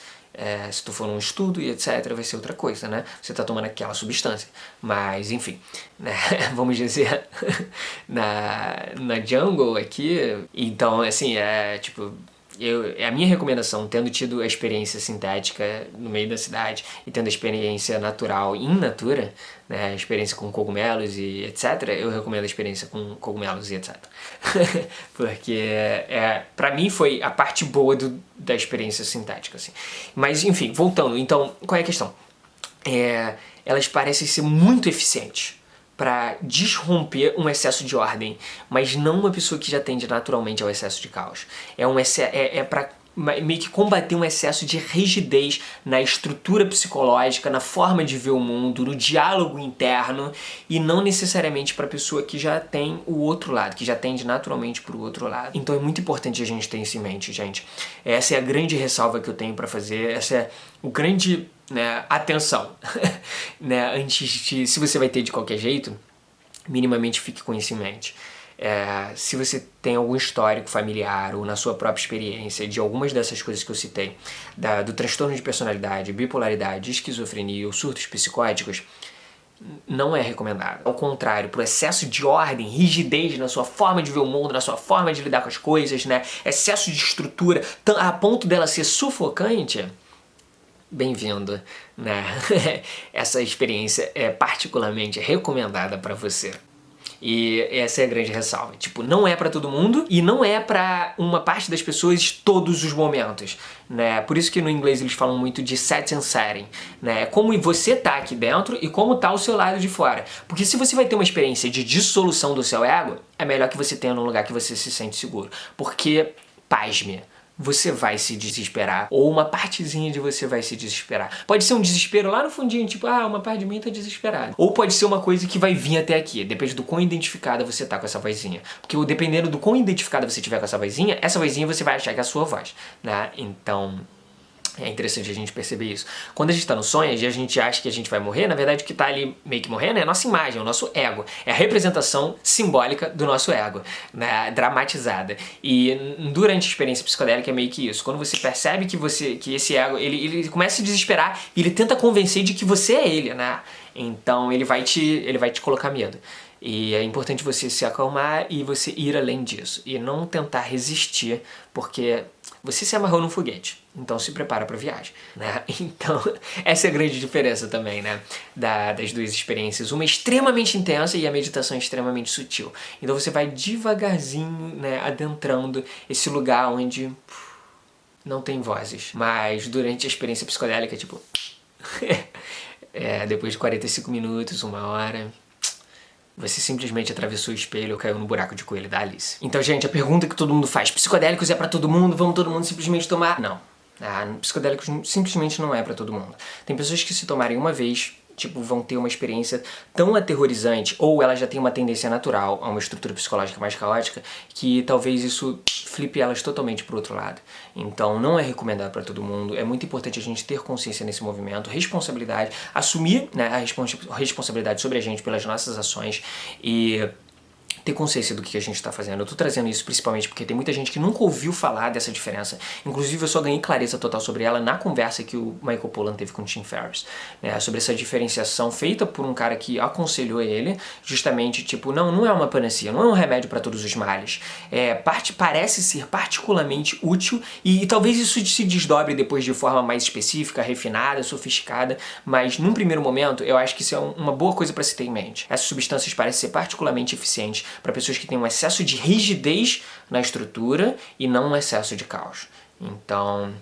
Se tu for num estudo e etc, vai ser outra coisa, né? Você tá tomando aquela substância. Mas, enfim, né? Vamos dizer, na jungle aqui, então, assim, tipo... a minha recomendação, tendo tido a experiência sintética no meio da cidade e tendo a experiência natural in natura, né, a experiência com cogumelos e etc, eu recomendo a experiência com cogumelos e etc. Porque pra mim foi a parte boa da experiência sintética, assim. Mas enfim, voltando, então, qual é a questão? Elas parecem ser muito eficientes para desromper um excesso de ordem, mas não uma pessoa que já tende naturalmente ao excesso de caos. É para meio que combater um excesso de rigidez na estrutura psicológica, na forma de ver o mundo, no diálogo interno, e não necessariamente para a pessoa que já tem o outro lado, que já tende naturalmente para o outro lado. Então é muito importante a gente ter isso em mente, gente. Essa é a grande ressalva que eu tenho para fazer, essa é o grande, né, atenção, né, antes de, se você vai ter de qualquer jeito, minimamente fique com isso em mente. Se você tem algum histórico familiar ou na sua própria experiência de algumas dessas coisas que eu citei, do transtorno de personalidade, bipolaridade, esquizofrenia ou surtos psicóticos, não é recomendado. Ao contrário, pro excesso de ordem, rigidez na sua forma de ver o mundo, na sua forma de lidar com as coisas, né? Excesso de estrutura, a ponto dela ser sufocante, bem-vindo, né? Essa experiência é particularmente recomendada para você. E essa é a grande ressalva. Tipo, não é pra todo mundo e não é pra uma parte das pessoas todos os momentos, né? Por isso que no inglês eles falam muito de set and setting, né? Como você tá aqui dentro e como tá o seu lado de fora. Porque se você vai ter uma experiência de dissolução do seu ego, é melhor que você tenha num lugar que você se sente seguro. Porque, pasme, você vai se desesperar, ou uma partezinha de você vai se desesperar. Pode ser um desespero lá no fundinho, tipo, uma parte de mim tá desesperada. Ou pode ser uma coisa que vai vir até aqui, depende do quão identificada você tá com essa vozinha. Porque dependendo do quão identificada você tiver com essa vozinha você vai achar que é a sua voz, né? Então é interessante a gente perceber isso. Quando a gente tá no sonho e a gente acha que a gente vai morrer, na verdade o que tá ali meio que morrendo é a nossa imagem, é o nosso ego. É a representação simbólica do nosso ego, né? Dramatizada. E durante a experiência psicodélica é meio que isso. Quando você percebe que esse ego, ele começa a se desesperar e ele tenta convencer de que você é ele, né? Então ele vai te colocar medo. E é importante você se acalmar e você ir além disso. E não tentar resistir, porque você se amarrou num foguete. Então se prepara para a viagem, né? Então essa é a grande diferença também, né? Das duas experiências. Uma é extremamente intensa e a meditação é extremamente sutil. Então você vai devagarzinho, né, adentrando esse lugar onde não tem vozes. Mas durante a experiência psicodélica, tipo... depois de 45 minutos, 1 hora... Você simplesmente atravessou o espelho ou caiu no buraco de coelho da Alice. Então, gente, a pergunta que todo mundo faz: psicodélicos é pra todo mundo? Vamos todo mundo simplesmente tomar? Não. Psicodélicos simplesmente não é pra todo mundo. Tem pessoas que se tomarem uma vez, tipo, vão ter uma experiência tão aterrorizante, ou ela já tem uma tendência natural a uma estrutura psicológica mais caótica, que talvez isso flipe elas totalmente pro outro lado. Então não é recomendado para todo mundo. É muito importante a gente ter consciência nesse movimento, responsabilidade, assumir, né, a responsabilidade sobre a gente pelas nossas ações e ter consciência do que a gente está fazendo. Eu tô trazendo isso principalmente porque tem muita gente que nunca ouviu falar dessa diferença. Inclusive eu só ganhei clareza total sobre ela na conversa que o Michael Pollan teve com o Tim Ferriss, né, sobre essa diferenciação feita por um cara que aconselhou ele, justamente, tipo, não é uma panacea, não é um remédio para todos os males. Parece ser particularmente útil e talvez isso se desdobre depois de forma mais específica, refinada, sofisticada, mas num primeiro momento eu acho que isso é uma boa coisa para se ter em mente. Essas substâncias parecem ser particularmente eficientes para pessoas que têm um excesso de rigidez na estrutura e não um excesso de caos. Então,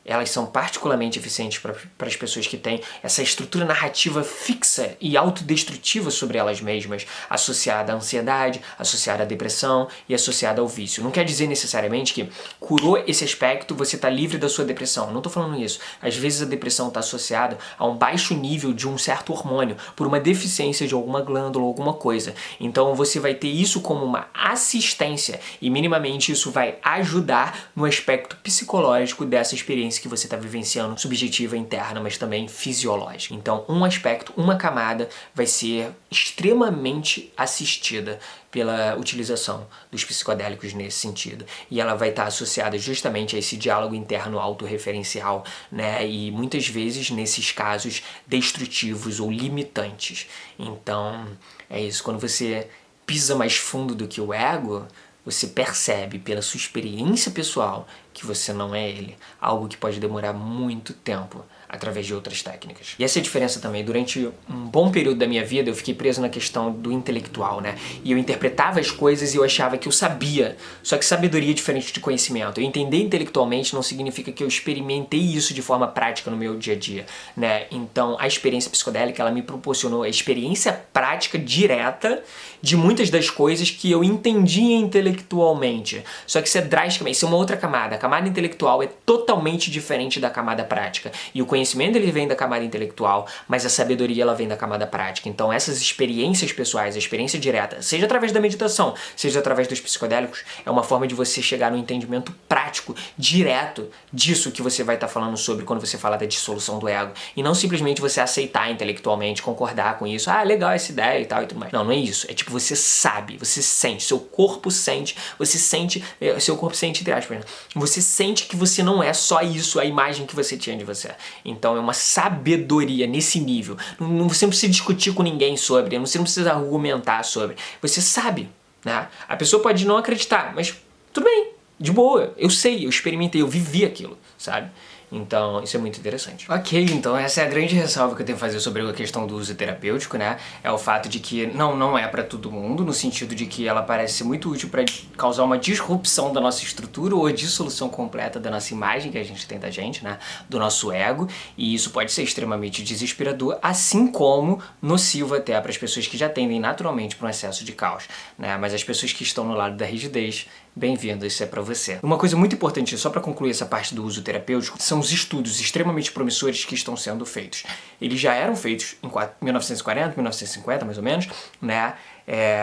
elas são particularmente eficientes para as pessoas que têm essa estrutura narrativa fixa e autodestrutiva sobre elas mesmas, associada à ansiedade, associada à depressão e associada ao vício. Não quer dizer necessariamente que curou esse aspecto, você está livre da sua depressão. Não estou falando isso. Às vezes a depressão está associada a um baixo nível de um certo hormônio, por uma deficiência de alguma glândula ou alguma coisa. Então você vai ter isso como uma assistência e minimamente isso vai ajudar no aspecto psicológico dessa experiência que você está vivenciando, subjetiva, interna, mas também fisiológica. Então, um aspecto, uma camada vai ser extremamente assistida pela utilização dos psicodélicos nesse sentido. E ela vai estar associada justamente a esse diálogo interno autorreferencial, né? E muitas vezes, nesses casos, destrutivos ou limitantes. Então, é isso. Quando você pisa mais fundo do que o ego, você percebe pela sua experiência pessoal que você não é ele. Algo que pode demorar muito tempo através de outras técnicas. E essa é a diferença também. Durante um bom período da minha vida, eu fiquei preso na questão do intelectual, né? E eu interpretava as coisas e eu achava que eu sabia. Só que sabedoria é diferente de conhecimento. Eu entender intelectualmente não significa que eu experimentei isso de forma prática no meu dia a dia, né? Então, a experiência psicodélica, ela me proporcionou a experiência prática direta de muitas das coisas que eu entendia intelectualmente. Só que isso é drasticamente, isso é uma outra camada. A camada intelectual é totalmente diferente da camada prática. E o conhecimento ele vem da camada intelectual, mas a sabedoria ela vem da camada prática. Então essas experiências pessoais, a experiência direta, seja através da meditação, seja através dos psicodélicos, é uma forma de você chegar no entendimento prático, direto disso que você vai estar falando sobre quando você fala da dissolução do ego. E não simplesmente você aceitar intelectualmente, concordar com isso, legal essa ideia e tal e tudo mais. Não é isso. É tipo, você sabe, você sente, seu corpo sente, você sente, seu corpo sente entre aspas, né? Você sente que você não é só isso, a imagem que você tinha de você. Então é uma sabedoria nesse nível. Você não precisa discutir com ninguém sobre, você não precisa argumentar sobre. Você sabe, né? A pessoa pode não acreditar, mas tudo bem, de boa. Eu sei, eu experimentei, eu vivi aquilo, sabe? Então, isso é muito interessante. Ok, então essa é a grande ressalva que eu tenho a fazer sobre a questão do uso terapêutico, né? É o fato de que não é pra todo mundo, no sentido de que ela parece ser muito útil pra causar uma disrupção da nossa estrutura ou a dissolução completa da nossa imagem que a gente tem da gente, né? Do nosso ego, e isso pode ser extremamente desesperador, assim como nocivo até para as pessoas que já tendem naturalmente para um excesso de caos, né? Mas as pessoas que estão no lado da rigidez, bem-vindo, isso é pra você. Uma coisa muito importante, só pra concluir essa parte do uso terapêutico, são os estudos extremamente promissores que estão sendo feitos. Eles já eram feitos em 1940, 1950, mais ou menos, né?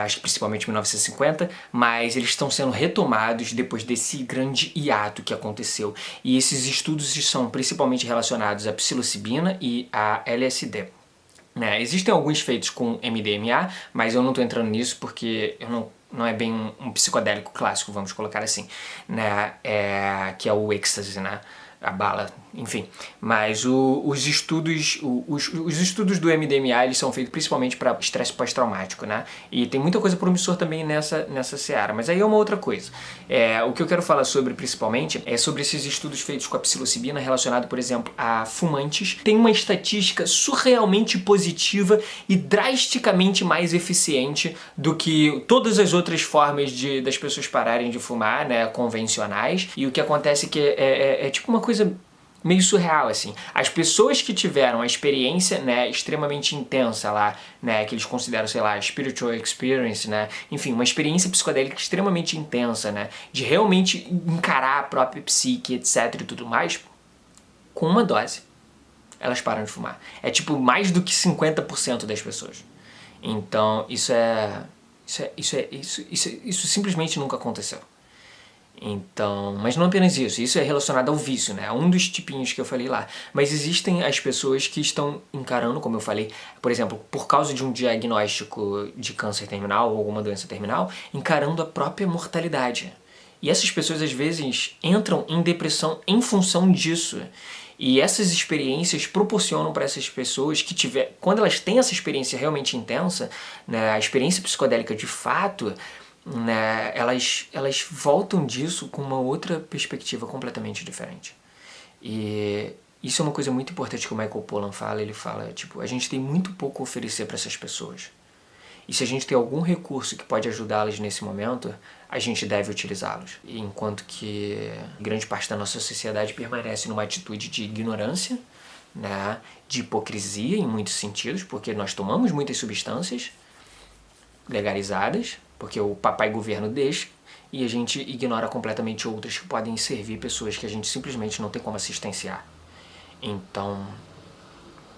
Acho que principalmente 1950, mas eles estão sendo retomados depois desse grande hiato que aconteceu. E esses estudos são principalmente relacionados à psilocibina e à LSD. Né? Existem alguns feitos com MDMA, mas eu não estou entrando nisso porque não é bem um psicodélico clássico, vamos colocar assim, né? Que é o êxtase, né? A bala, enfim. Mas os estudos do MDMA, eles são feitos principalmente para estresse pós-traumático, né? E tem muita coisa promissor também nessa seara, mas aí é uma outra coisa. O que eu quero falar sobre, principalmente, é sobre esses estudos feitos com a psilocibina relacionado, por exemplo, a fumantes. Tem uma estatística surrealmente positiva e drasticamente mais eficiente do que todas as outras formas das pessoas pararem de fumar, né, convencionais. E o que acontece é que é tipo uma coisa meio surreal, assim. As pessoas que tiveram a experiência, né, extremamente intensa lá, né, que eles consideram, sei lá, spiritual experience, né, enfim, uma experiência psicodélica extremamente intensa, né, de realmente encarar a própria psique, etc e tudo mais, com uma dose, elas param de fumar. É tipo mais do que 50% das pessoas. Então, isso simplesmente nunca aconteceu. Então, mas não apenas isso é relacionado ao vício, né? Um dos tipinhos que eu falei lá. Mas existem as pessoas que estão encarando, como eu falei, por exemplo, por causa de um diagnóstico de câncer terminal ou alguma doença terminal, encarando a própria mortalidade. E essas pessoas, às vezes, entram em depressão em função disso. E essas experiências proporcionam para essas pessoas que quando elas têm essa experiência realmente intensa, né, a experiência psicodélica de fato, né, elas voltam disso com uma outra perspectiva completamente diferente. E isso é uma coisa muito importante que o Michael Pollan fala. Ele fala, tipo, a gente tem muito pouco a oferecer para essas pessoas. E se a gente tem algum recurso que pode ajudá-las nesse momento, a gente deve utilizá-los. Enquanto que grande parte da nossa sociedade permanece numa atitude de ignorância, né, de hipocrisia em muitos sentidos, porque nós tomamos muitas substâncias legalizadas, porque o papai governo deixa, e a gente ignora completamente outras que podem servir pessoas que a gente simplesmente não tem como assistenciar. Então,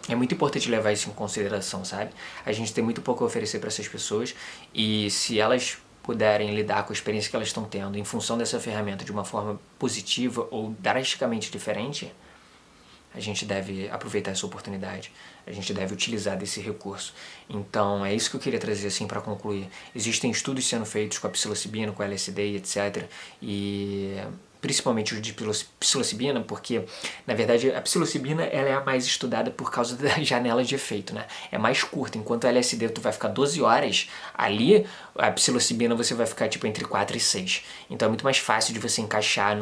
é muito importante levar isso em consideração, sabe? A gente tem muito pouco a oferecer para essas pessoas, e se elas puderem lidar com a experiência que elas estão tendo em função dessa ferramenta de uma forma positiva ou drasticamente diferente, a gente deve aproveitar essa oportunidade, a gente deve utilizar desse recurso. Então é isso que eu queria trazer assim para concluir. Existem estudos sendo feitos com a psilocibina, com a LSD, etc. E principalmente os de psilocibina, porque na verdade a psilocibina ela é a mais estudada por causa da janela de efeito, né? É mais curta, enquanto a LSD tu vai ficar 12 horas ali, a psilocibina você vai ficar tipo entre 4 e 6. Então é muito mais fácil de você encaixar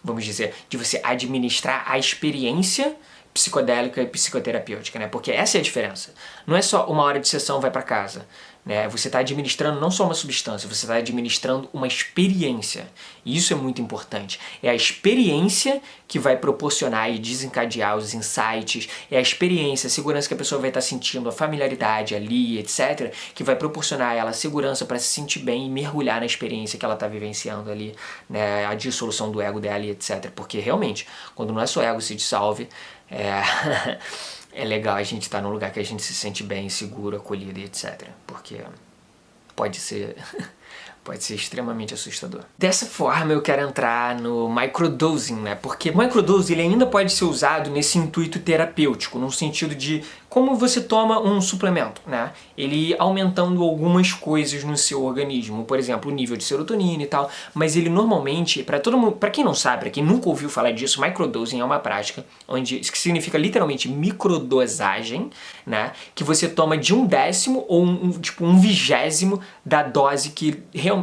vamos dizer, de você administrar a experiência psicodélica e psicoterapêutica, né? Porque essa é a diferença. Não é só uma hora de sessão, vai para casa. Né? Você está administrando não só uma substância, você está administrando uma experiência. E isso é muito importante. É a experiência que vai proporcionar e desencadear os insights, é a experiência, a segurança que a pessoa vai estar sentindo, a familiaridade ali, etc., que vai proporcionar a ela a segurança para se sentir bem e mergulhar na experiência que ela está vivenciando ali, né? A dissolução do ego dela, etc. Porque realmente, quando o nosso ego se dissolve, é legal a gente estar num lugar que a gente se sente bem, seguro, acolhido e etc. Porque pode ser extremamente assustador. Dessa forma eu quero entrar no microdosing, né? Porque o microdosing ele ainda pode ser usado nesse intuito terapêutico, no sentido de como você toma um suplemento, né? Ele aumentando algumas coisas no seu organismo, por exemplo, o nível de serotonina e tal, mas ele normalmente, para todo mundo, para quem não sabe, para quem nunca ouviu falar disso, microdosing é uma prática onde que significa literalmente microdosagem, né? Que você toma de 1/10 ou tipo 1/20 da dose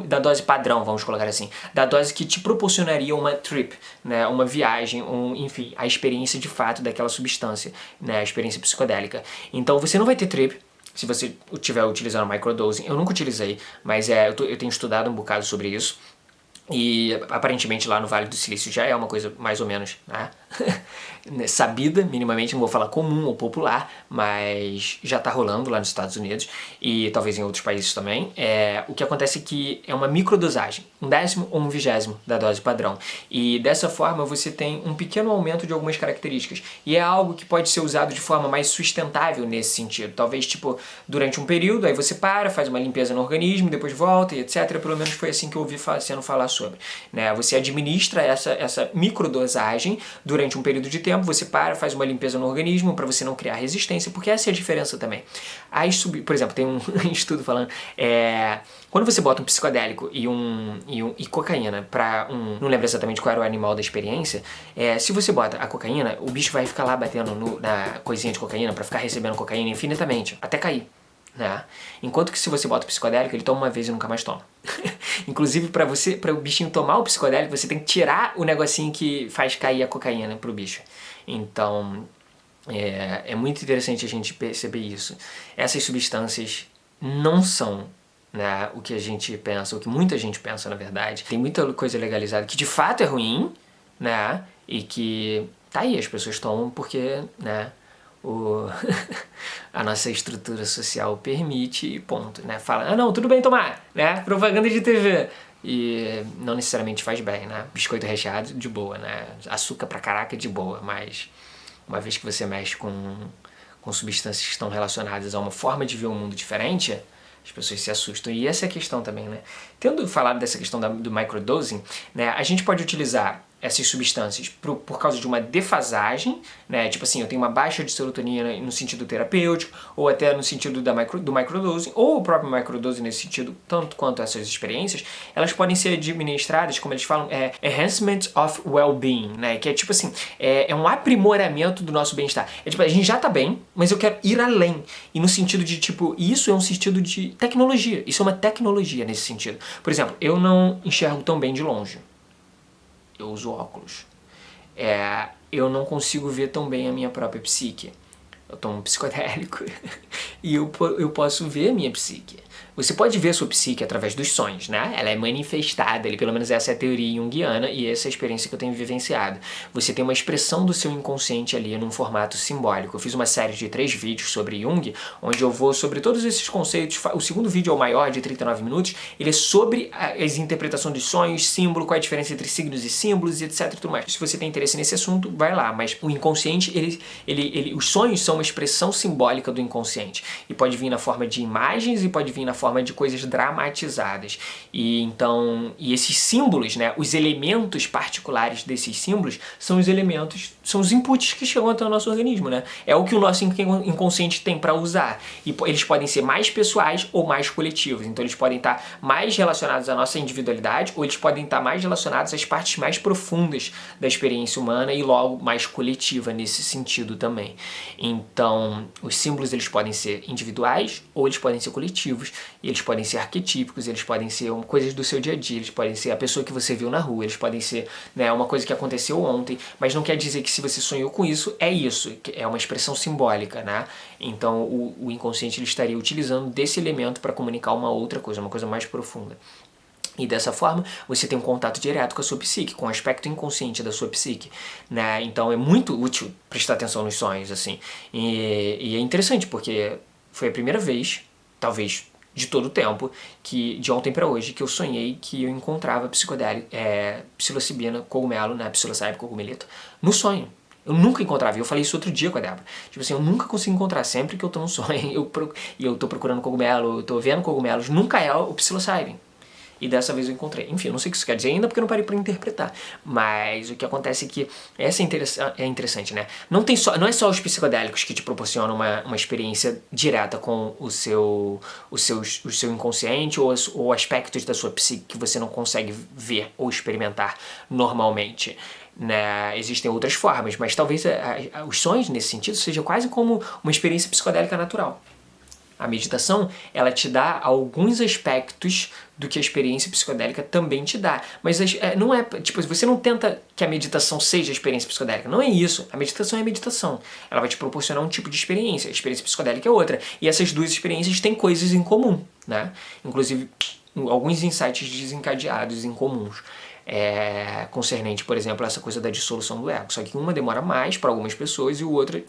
da dose padrão, vamos colocar assim, da dose que te proporcionaria uma trip, né? Uma viagem, enfim, a experiência de fato daquela substância, né? A experiência psicodélica. Então você não vai ter trip se você estiver utilizando microdosing. Eu nunca utilizei, mas eu tenho estudado um bocado sobre isso. E aparentemente lá no Vale do Silício já é uma coisa mais ou menos, né? sabida, minimamente, não vou falar comum ou popular, mas já tá rolando lá nos Estados Unidos e talvez em outros países também. O que acontece é que é uma microdosagem, 1/10 ou 1/20 da dose padrão. E dessa forma você tem um pequeno aumento de algumas características. E é algo que pode ser usado de forma mais sustentável nesse sentido. Talvez, tipo, durante um período, aí você para, faz uma limpeza no organismo, depois volta e etc. Pelo menos foi assim que eu ouvi sendo falar sobre. Né? Você administra essa microdosagem durante um período de tempo, você para, faz uma limpeza no organismo para você não criar resistência, porque essa é a diferença também. Por exemplo, tem um estudo falando, quando você bota um psicodélico e cocaína para não lembro exatamente qual era o animal da experiência, se você bota a cocaína, o bicho vai ficar lá batendo na coisinha de cocaína para ficar recebendo cocaína infinitamente, até cair. Né? Enquanto que se você bota o psicodélico, ele toma uma vez e nunca mais toma. Inclusive, para o bichinho tomar o psicodélico, você tem que tirar o negocinho que faz cair a cocaína pro bicho. Então, é muito interessante a gente perceber isso. Essas substâncias não são, né, o que a gente pensa, o que muita gente pensa, na verdade. Tem muita coisa legalizada que de fato é ruim, né? E que tá aí, as pessoas tomam porque, né, a nossa estrutura social permite e ponto, né? Fala, não, tudo bem tomar, né? Propaganda de TV. E não necessariamente faz bem, né? Biscoito recheado, de boa, né? Açúcar pra caraca, de boa, mas uma vez que você mexe com substâncias que estão relacionadas a uma forma de ver o mundo diferente, as pessoas se assustam. E essa é a questão também, né? Tendo falado dessa questão do microdosing, né, a gente pode utilizar essas substâncias por causa de uma defasagem, né? Tipo assim, eu tenho uma baixa de serotonina no sentido terapêutico, ou até no sentido do microdosing, ou o próprio microdosing nesse sentido, tanto quanto essas experiências, elas podem ser administradas, como eles falam, enhancement of well-being, né? Que é tipo assim, é um aprimoramento do nosso bem-estar. É tipo, a gente já tá bem, mas eu quero ir além. E no sentido de, tipo, isso é um sentido de tecnologia. Isso é uma tecnologia nesse sentido. Por exemplo, eu não enxergo tão bem de longe. Eu uso óculos. Eu não consigo ver tão bem a minha própria psique. Eu tomo um psicodélico e eu posso ver a minha psique. Você pode ver a sua psique através dos sonhos, né? Ela é manifestada, pelo menos essa é a teoria junguiana e essa é a experiência que eu tenho vivenciado. Você tem uma expressão do seu inconsciente ali num formato simbólico. Eu fiz uma série de 3 vídeos sobre Jung, onde eu vou sobre todos esses conceitos. O segundo vídeo é o maior, de 39 minutos. Ele é sobre as interpretações dos sonhos, símbolo, qual é a diferença entre signos e símbolos, e etc. Tudo mais. Se você tem interesse nesse assunto, vai lá. Mas o inconsciente, os sonhos são uma expressão simbólica do inconsciente. E pode vir na forma de imagens e pode vir na forma de coisas dramatizadas. E esses símbolos, né, os elementos particulares desses símbolos são os inputs que chegam até o nosso organismo, né? É o que o nosso inconsciente tem para usar. E eles podem ser mais pessoais ou mais coletivos. Então eles podem estar mais relacionados à nossa individualidade ou eles podem estar mais relacionados às partes mais profundas da experiência humana e logo mais coletiva nesse sentido também. Então, os símbolos eles podem ser individuais ou eles podem ser coletivos. e eles podem ser arquetípicos, eles podem ser coisas do seu dia a dia, eles podem ser a pessoa que você viu na rua, eles podem ser, né, uma coisa que aconteceu ontem, mas não quer dizer que se você sonhou com isso, é isso, é uma expressão simbólica, né? Então o inconsciente ele estaria utilizando desse elemento para comunicar uma outra coisa, uma coisa mais profunda. E dessa forma, você tem um contato direto com a sua psique, com o aspecto inconsciente da sua psique, né? Então é muito útil prestar atenção nos sonhos, assim. E é interessante, porque foi a primeira vez, talvez de todo o tempo, que de ontem para hoje, que eu sonhei que eu encontrava psilocibina, cogumelo, né? Psilocybe, cogumelito, no sonho. Eu nunca encontrava, e eu falei isso outro dia com a Débora. Tipo assim, eu nunca consigo encontrar, sempre que eu tô num sonho, e eu tô procurando cogumelo, eu tô vendo cogumelos, nunca é o psilocybe. E dessa vez eu encontrei. Enfim, eu não sei o que isso quer dizer ainda porque eu não parei para interpretar. Mas o que acontece é que essa é interessante, né? Não é só os psicodélicos que te proporcionam uma experiência direta com o seu inconsciente ou aspectos da sua psique que você não consegue ver ou experimentar normalmente. Né? Existem outras formas, mas talvez os sonhos nesse sentido seja quase como uma experiência psicodélica natural. A meditação, ela te dá alguns aspectos do que a experiência psicodélica também te dá. Mas não é, tipo, você não tenta que a meditação seja a experiência psicodélica. Não é isso. A meditação é a meditação. Ela vai te proporcionar um tipo de experiência. A experiência psicodélica é outra. E essas duas experiências têm coisas em comum, né? Inclusive, alguns insights desencadeados em comuns. Concernente, por exemplo, a essa coisa da dissolução do ego. Só que uma demora mais para algumas pessoas e o outro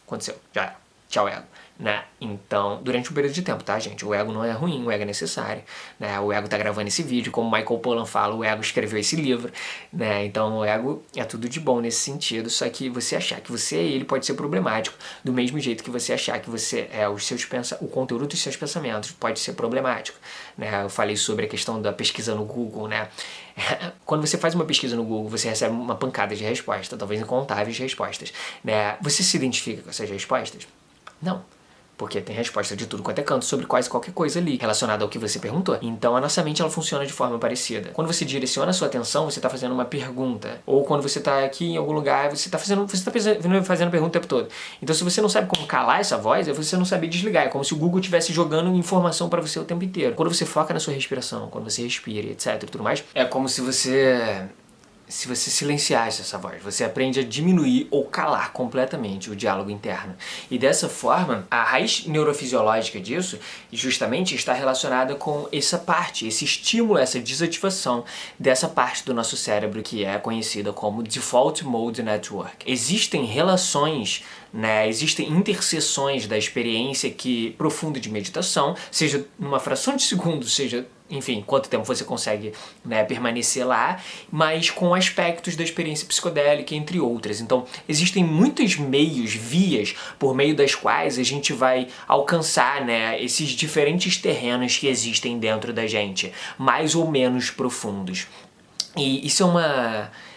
aconteceu. Já era. Tchau, ego. Né? Então, durante um período de tempo, tá, gente? O ego não é ruim, o ego é necessário, né? O ego tá gravando esse vídeo, como Michael Pollan fala, o ego escreveu esse livro, né? Então o ego é tudo de bom nesse sentido, só que você achar que você é ele pode ser problemático, do mesmo jeito que você achar que você é o conteúdo dos seus pensamentos pode ser problemático, né? Eu falei sobre a questão da pesquisa no Google, né? Quando você faz uma pesquisa no Google, você recebe uma pancada de respostas, talvez incontáveis respostas, né? Você se identifica com essas respostas? Não. Porque tem resposta de tudo quanto é canto sobre quase qualquer coisa ali relacionada ao que você perguntou. Então a nossa mente ela funciona de forma parecida. Quando você direciona a sua atenção, você está fazendo uma pergunta. Ou quando você está aqui em algum lugar, você está fazendo pergunta o tempo todo. Então se você não sabe como calar essa voz, é você não saber desligar. É como se o Google estivesse jogando informação para você o tempo inteiro. Quando você foca na sua respiração, quando você respira, etc. e tudo mais, é como se você silenciasse essa voz, você aprende a diminuir ou calar completamente o diálogo interno. E dessa forma, a raiz neurofisiológica disso justamente está relacionada com essa parte, esse estímulo, essa desativação dessa parte do nosso cérebro que é conhecida como Default Mode Network. Existem relações, né, existem interseções da experiência profunda de meditação, seja numa fração de segundo, seja enfim, quanto tempo você consegue, né, permanecer lá, mas com aspectos da experiência psicodélica, entre outras. Então, existem muitos vias por meio das quais a gente vai alcançar, né, esses diferentes terrenos que existem dentro da gente, mais ou menos profundos. E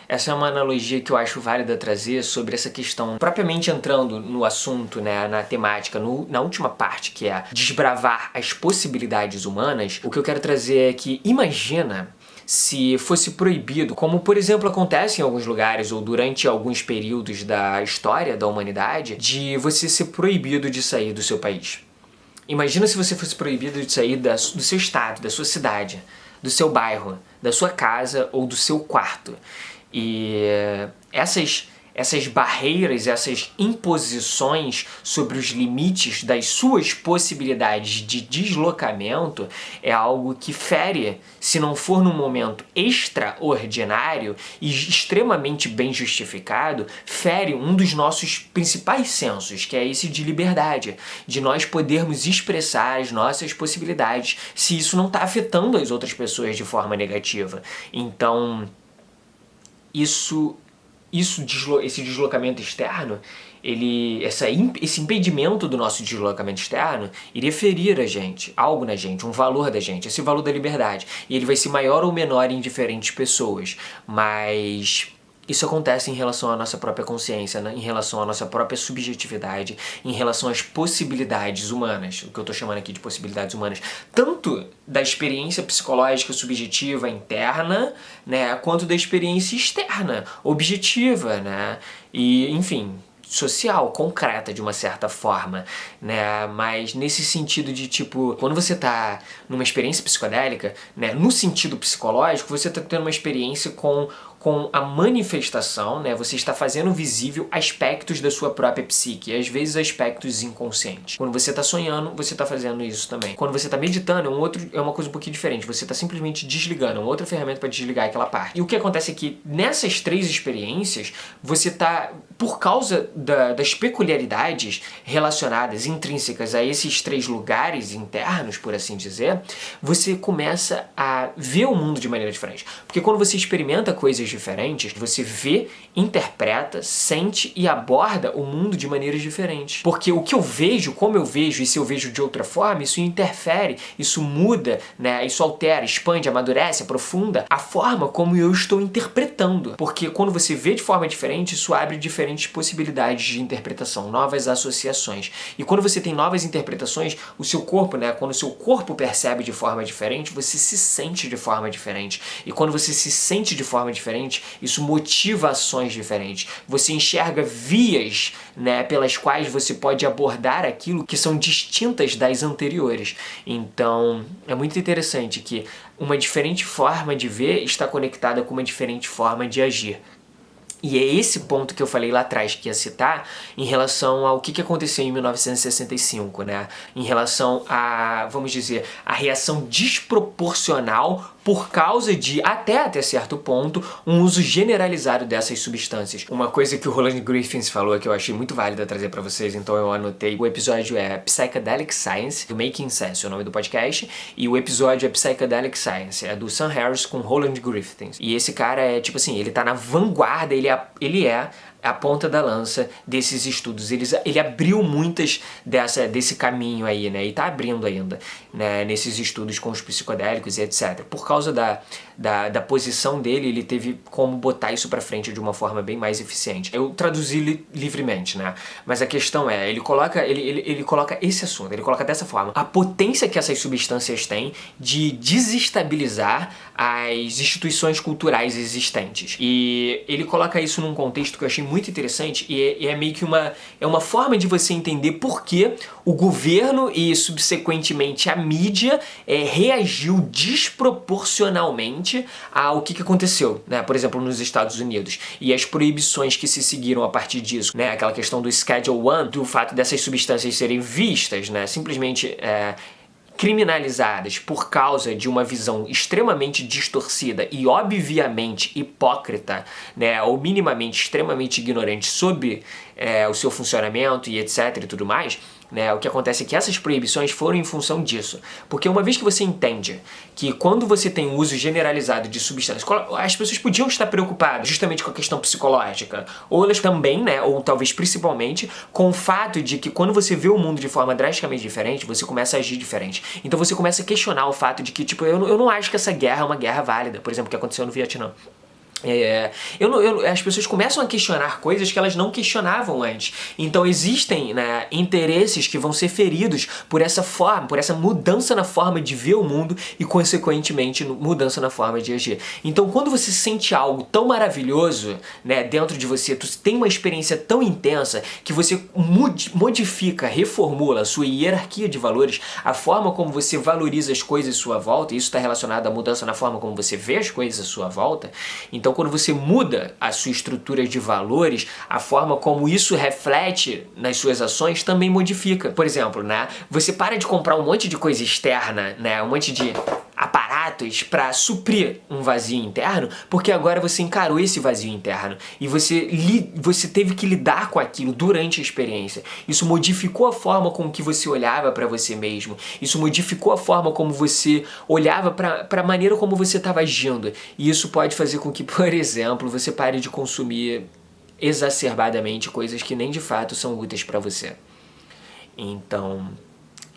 essa é uma analogia que eu acho válida trazer sobre essa questão, propriamente entrando no assunto, né, na temática, na última parte, que é desbravar as possibilidades humanas. O que eu quero trazer é que imagina se fosse proibido, como por exemplo acontece em alguns lugares ou durante alguns períodos da história da humanidade, de você ser proibido de sair do seu país. Imagina se você fosse proibido de sair do seu estado, da sua cidade, do seu bairro, da sua casa ou do seu quarto. E essas barreiras, essas imposições sobre os limites das suas possibilidades de deslocamento é algo que fere, se não for num momento extraordinário e extremamente bem justificado, fere um dos nossos principais sensos, que é esse de liberdade, de nós podermos expressar as nossas possibilidades, se isso não está afetando as outras pessoas de forma negativa. Então, esse deslocamento externo, esse impedimento do nosso deslocamento externo iria ferir a gente, algo na gente, um valor da gente, esse valor da liberdade. E ele vai ser maior ou menor em diferentes pessoas, mas isso acontece em relação à nossa própria consciência, né? Em relação à nossa própria subjetividade, em relação às possibilidades humanas, o que eu estou chamando aqui de possibilidades humanas, tanto da experiência psicológica subjetiva interna, né, quanto da experiência externa, objetiva, né? E, enfim, social, concreta de uma certa forma, né? Mas nesse sentido de tipo, quando você tá numa experiência psicodélica, né, no sentido psicológico, você tá tendo uma experiência com a manifestação, né? Você está fazendo visível aspectos da sua própria psique, e às vezes aspectos inconscientes. Quando você está sonhando, você está fazendo isso também. Quando você está meditando, é uma coisa um pouquinho diferente. Você está simplesmente desligando, é uma outra ferramenta para desligar aquela parte. E o que acontece é que nessas três experiências, você está, por causa das peculiaridades relacionadas, intrínsecas a esses três lugares internos, por assim dizer, você começa a ver o mundo de maneira diferente. Porque quando você experimenta coisas diferentes, você vê, interpreta, sente e aborda o mundo de maneiras diferentes. Porque o que eu vejo, como eu vejo, e se eu vejo de outra forma, isso interfere, isso muda, né? Isso altera, expande, amadurece, aprofunda a forma como eu estou interpretando. Porque quando você vê de forma diferente, isso abre diferentes possibilidades de interpretação, novas associações. E quando você tem novas interpretações, o seu corpo, né? Quando o seu corpo percebe de forma diferente, você se sente de forma diferente. E quando você se sente de forma diferente, isso motiva ações diferentes. Você enxerga vias, né, pelas quais você pode abordar aquilo que são distintas das anteriores. Então, é muito interessante que uma diferente forma de ver está conectada com uma diferente forma de agir. E é esse ponto que eu falei lá atrás que ia citar em relação ao que aconteceu em 1965, né? Em relação a, vamos dizer, a reação desproporcional por causa de, até certo ponto, um uso generalizado dessas substâncias. Uma coisa que o Roland Griffiths falou que eu achei muito válida trazer pra vocês, então eu anotei. O episódio é Psychedelic Science, do Making Sense, é o nome do podcast, e o episódio é Psychedelic Science, é do Sam Harris com Roland Griffiths. E esse cara é, tipo assim, ele tá na vanguarda, ele é a ponta da lança desses estudos. Ele abriu muitas desse caminho aí, né? E tá abrindo ainda, né? Nesses estudos com os psicodélicos e etc. Por causa da posição dele, ele teve como botar isso pra frente de uma forma bem mais eficiente. Eu traduzi livremente, né? Mas a questão é, ele coloca esse assunto, ele coloca dessa forma. A potência que essas substâncias têm de desestabilizar as instituições culturais existentes. E ele coloca isso num contexto que eu achei muito interessante e é meio que uma forma de você entender por que o governo e subsequentemente a mídia reagiu desproporcionalmente ao que aconteceu, né? Por exemplo, nos Estados Unidos e as proibições que se seguiram a partir disso, né? Aquela questão do Schedule 1, do fato dessas substâncias serem vistas, né? Simplesmente criminalizadas por causa de uma visão extremamente distorcida e obviamente hipócrita, né, ou minimamente extremamente ignorante sobre o seu funcionamento e etc e tudo mais, né, o que acontece é que essas proibições foram em função disso. Porque uma vez que você entende que quando você tem um uso generalizado de substâncias, as pessoas podiam estar preocupadas justamente com a questão psicológica, ou elas também, né, ou talvez principalmente, com o fato de que quando você vê o mundo de forma drasticamente diferente, você começa a agir diferente. Então você começa a questionar o fato de que, tipo, eu não acho que essa guerra é uma guerra válida, por exemplo, o que aconteceu no Vietnã. As pessoas começam a questionar coisas que elas não questionavam antes. Então existem, né, interesses que vão ser feridos por essa forma, por essa mudança na forma de ver o mundo e consequentemente mudança na forma de agir. Então quando você sente algo tão maravilhoso, né, dentro de você, tu tem uma experiência tão intensa que você modifica, reformula a sua hierarquia de valores, a forma como você valoriza as coisas à sua volta, e isso está relacionado à mudança na forma como você vê as coisas à sua volta. Então quando você muda a sua estrutura de valores, a forma como isso reflete nas suas ações também modifica. Por exemplo, né, você para de comprar um monte de coisa externa, né, um monte de aparatos para suprir um vazio interno, porque agora você encarou esse vazio interno e você teve que lidar com aquilo durante a experiência. Isso modificou a forma com que você olhava para você mesmo. Isso modificou a forma como você olhava para a maneira como você estava agindo. E isso pode fazer com que, por exemplo, você pare de consumir exacerbadamente coisas que nem de fato são úteis para você. Então,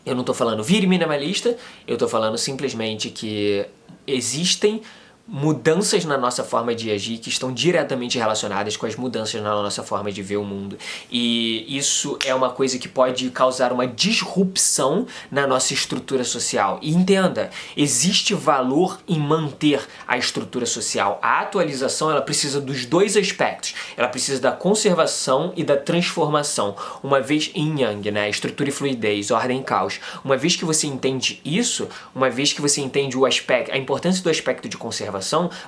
eu não tô falando vire minimalista, eu tô falando simplesmente que existem mudanças na nossa forma de agir que estão diretamente relacionadas com as mudanças na nossa forma de ver o mundo. E isso é uma coisa que pode causar uma disrupção na nossa estrutura social. E entenda, existe valor em manter a estrutura social. A atualização, ela precisa dos dois aspectos. Ela precisa da conservação e da transformação. Uma vez em Yang, né? Estrutura e fluidez, ordem e caos. Uma vez que você entende isso, uma vez que você entende o aspecto, a importância do aspecto de conservação,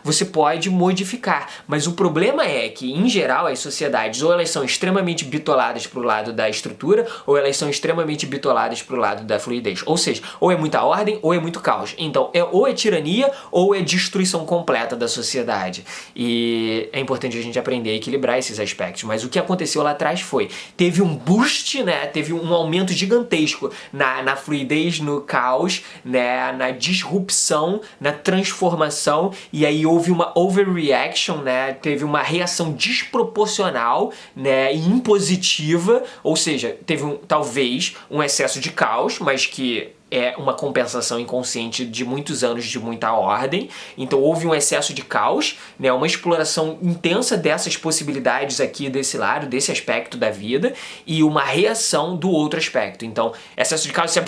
você pode modificar. Mas o problema é que, em geral, as sociedades ou elas são extremamente bitoladas para o lado da estrutura, ou elas são extremamente bitoladas para o lado da fluidez. Ou seja, ou é muita ordem ou é muito caos. Então, ou é tirania ou é destruição completa da sociedade. E é importante a gente aprender a equilibrar esses aspectos. Mas o que aconteceu lá atrás foi, teve um boost, né? Teve um aumento gigantesco na fluidez, no caos, né? Na disrupção, na transformação, e aí houve uma overreaction, né? Teve uma reação desproporcional, né? E impositiva, ou seja, teve talvez um excesso de caos, mas que é uma compensação inconsciente de muitos anos de muita ordem. Então houve um excesso de caos, né? Uma exploração intensa dessas possibilidades aqui desse lado, desse aspecto da vida, e uma reação do outro aspecto. Então, excesso de caos é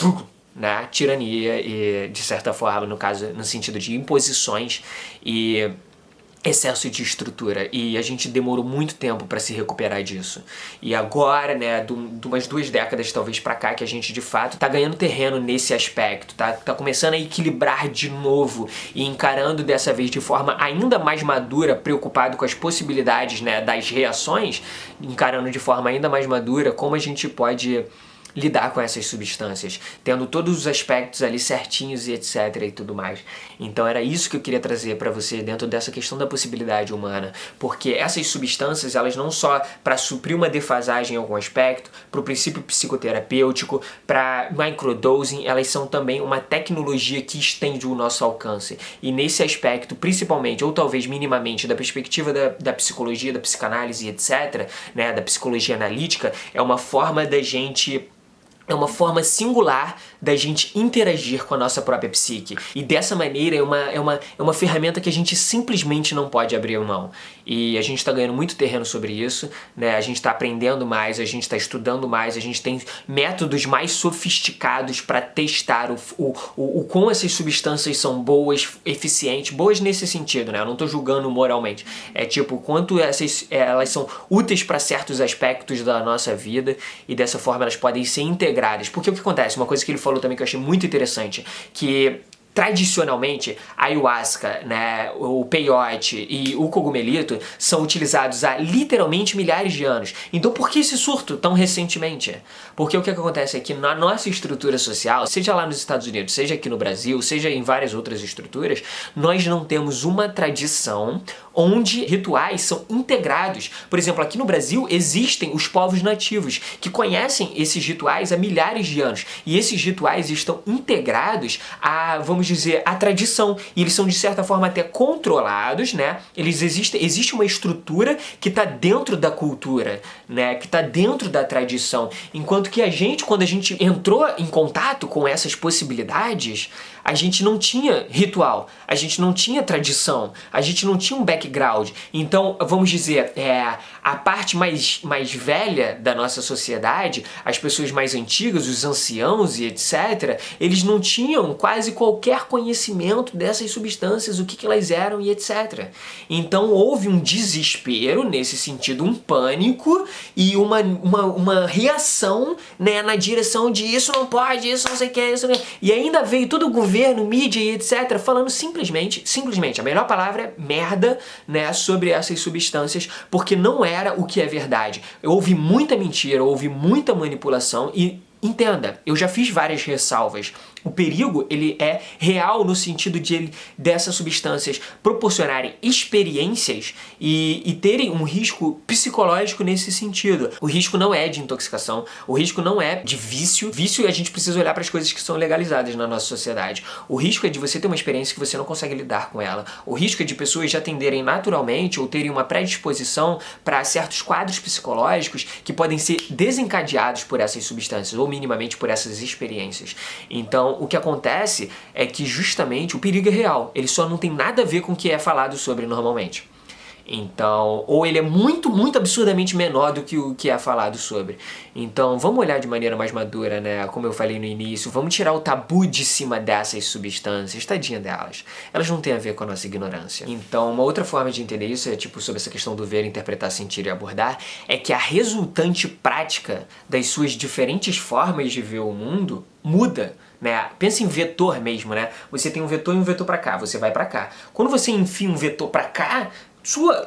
né? Tirania e, de certa forma, no caso, no sentido de imposições e excesso de estrutura, e a gente demorou muito tempo para se recuperar disso. E agora, né, de umas 2 décadas talvez para cá, que a gente de fato tá ganhando terreno nesse aspecto, tá começando a equilibrar de novo e encarando dessa vez de forma ainda mais madura, preocupado com as possibilidades, né, das reações, encarando de forma ainda mais madura como a gente pode lidar com essas substâncias, tendo todos os aspectos ali certinhos e etc e tudo mais. Então era isso que eu queria trazer para você dentro dessa questão da possibilidade humana, porque essas substâncias, elas não só para suprir uma defasagem em algum aspecto, para o princípio psicoterapêutico, para microdosing, elas são também uma tecnologia que estende o nosso alcance. E nesse aspecto, principalmente, ou talvez minimamente, da perspectiva da psicologia, da psicanálise, etc, né, da psicologia analítica, é uma forma da gente... É uma forma singular da gente interagir com a nossa própria psique. E dessa maneira é uma ferramenta que a gente simplesmente não pode abrir mão. E a gente está ganhando muito terreno sobre isso, né? A gente está aprendendo mais, a gente está estudando mais, a gente tem métodos mais sofisticados para testar o quão essas substâncias são boas, eficientes, boas nesse sentido, né? Eu não estou julgando moralmente. É tipo, o quanto elas são úteis para certos aspectos da nossa vida, e dessa forma elas podem ser integradas. Porque o que acontece? Uma coisa que ele falou também que eu achei muito interessante, que tradicionalmente, a ayahuasca, né, o peyote e o cogumelito são utilizados há literalmente milhares de anos. Então por que esse surto tão recentemente? Porque o que acontece é que na nossa estrutura social, seja lá nos Estados Unidos, seja aqui no Brasil, seja em várias outras estruturas, nós não temos uma tradição onde rituais são integrados. Por exemplo, aqui no Brasil existem os povos nativos que conhecem esses rituais há milhares de anos, e esses rituais estão integrados a, vamos dizer, a tradição, e eles são de certa forma até controlados, né? Existe uma estrutura que está dentro da cultura, né? Que está dentro da tradição, enquanto que a gente, quando a gente entrou em contato com essas possibilidades, a gente não tinha ritual, a gente não tinha tradição, a gente não tinha um background. Então, vamos dizer, a parte mais velha da nossa sociedade, as pessoas mais antigas, os anciãos e etc, eles não tinham quase qualquer conhecimento dessas substâncias, o que elas eram e etc. Então, houve um desespero nesse sentido, um pânico e uma reação, né, na direção de isso não pode, isso não sei o que, isso não... E ainda veio todo o governo, mídia e etc, falando simplesmente, a melhor palavra é merda, né, sobre essas substâncias, porque não era o que é verdade. Houve muita mentira, houve muita manipulação e entenda, eu já fiz várias ressalvas. O perigo, ele é real no sentido dessas substâncias proporcionarem experiências e terem um risco psicológico nesse sentido. O risco não é de intoxicação, o risco não é de vício. Vício, a gente precisa olhar para as coisas que são legalizadas na nossa sociedade. O risco é de você ter uma experiência que você não consegue lidar com ela. O risco é de pessoas já atenderem naturalmente ou terem uma predisposição para certos quadros psicológicos que podem ser desencadeados por essas substâncias ou minimamente por essas experiências. Então, Então, o que acontece é que justamente o perigo é real, ele só não tem nada a ver com o que é falado sobre normalmente. Então, ou ele é muito, muito absurdamente menor do que o que é falado sobre. Então, vamos olhar de maneira mais madura, né? Como eu falei no início, vamos tirar o tabu de cima dessas substâncias, tadinha delas. Elas não têm a ver com a nossa ignorância. Então, uma outra forma de entender isso, tipo, sobre essa questão do ver, interpretar, sentir e abordar, é que a resultante prática das suas diferentes formas de ver o mundo muda, né? Pensa em vetor mesmo, né? Você tem um vetor e um vetor pra cá, você vai pra cá. Quando você enfia um vetor pra cá,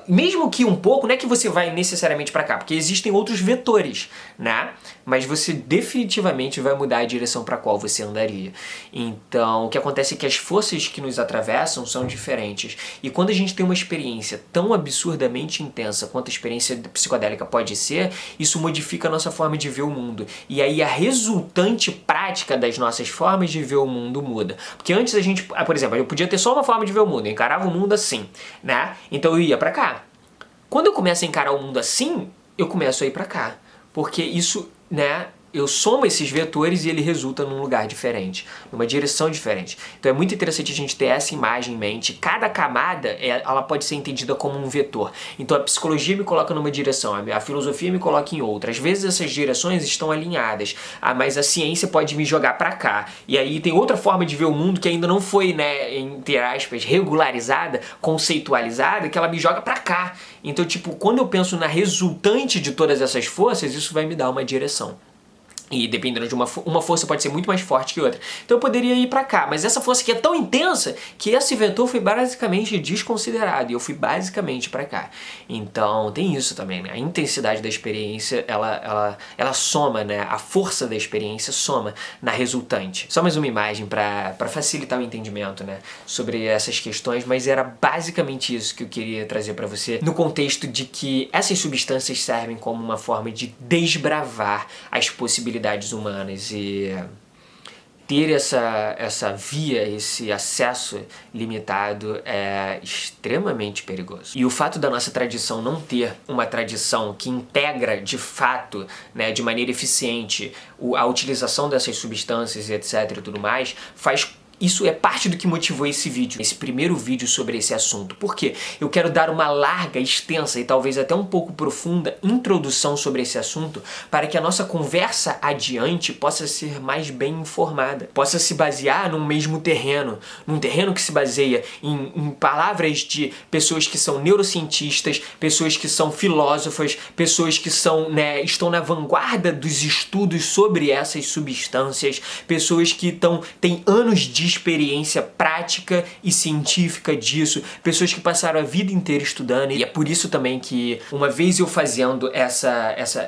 mesmo que um pouco, não é que você vai necessariamente para cá, porque existem outros vetores, né? Mas você definitivamente vai mudar a direção para qual você andaria. Então, o que acontece é que as forças que nos atravessam são diferentes. E quando a gente tem uma experiência tão absurdamente intensa quanto a experiência psicodélica pode ser, isso modifica a nossa forma de ver o mundo. E aí a resultante prática das nossas formas de ver o mundo muda. Porque antes a gente, por exemplo, eu podia ter só uma forma de ver o mundo, eu encarava o mundo assim, né? Então eu ia pra cá. Quando eu começo a encarar o mundo assim, eu começo a ir pra cá. Porque isso, né, eu somo esses vetores e ele resulta num lugar diferente, numa direção diferente. Então é muito interessante a gente ter essa imagem em mente. Cada camada, ela pode ser entendida como um vetor. Então a psicologia me coloca numa direção, a filosofia me coloca em outra. Às vezes essas direções estão alinhadas, mas a ciência pode me jogar pra cá. E aí tem outra forma de ver o mundo que ainda não foi, né, entre aspas, regularizada, conceitualizada, que ela me joga pra cá. Então, tipo, quando eu penso na resultante de todas essas forças, isso vai me dar uma direção. E dependendo de uma força pode ser muito mais forte que outra. Então eu poderia ir pra cá, mas essa força aqui é tão intensa que esse vetor foi basicamente desconsiderado e eu fui basicamente pra cá. Então tem isso também, né? A intensidade da experiência, ela soma, né? A força da experiência soma na resultante. Só mais uma imagem pra facilitar o entendimento, né? Sobre essas questões, mas era basicamente isso que eu queria trazer pra você no contexto de que essas substâncias servem como uma forma de desbravar as possibilidades humanas e ter essa via, esse acesso limitado é extremamente perigoso. E o fato da nossa tradição não ter uma tradição que integra de fato, né, de maneira eficiente a utilização dessas substâncias e etc e tudo mais, isso é parte do que motivou esse vídeo, esse primeiro vídeo sobre esse assunto. Por quê? Eu quero dar uma larga, extensa e talvez até um pouco profunda introdução sobre esse assunto para que a nossa conversa adiante possa ser mais bem informada, possa se basear num mesmo terreno, num terreno que se baseia em palavras de pessoas que são neurocientistas, pessoas que são filósofas, pessoas que são, né, estão na vanguarda dos estudos sobre essas substâncias, pessoas que têm anos de experiência prática e científica disso, pessoas que passaram a vida inteira estudando, e é por isso também que uma vez eu fazendo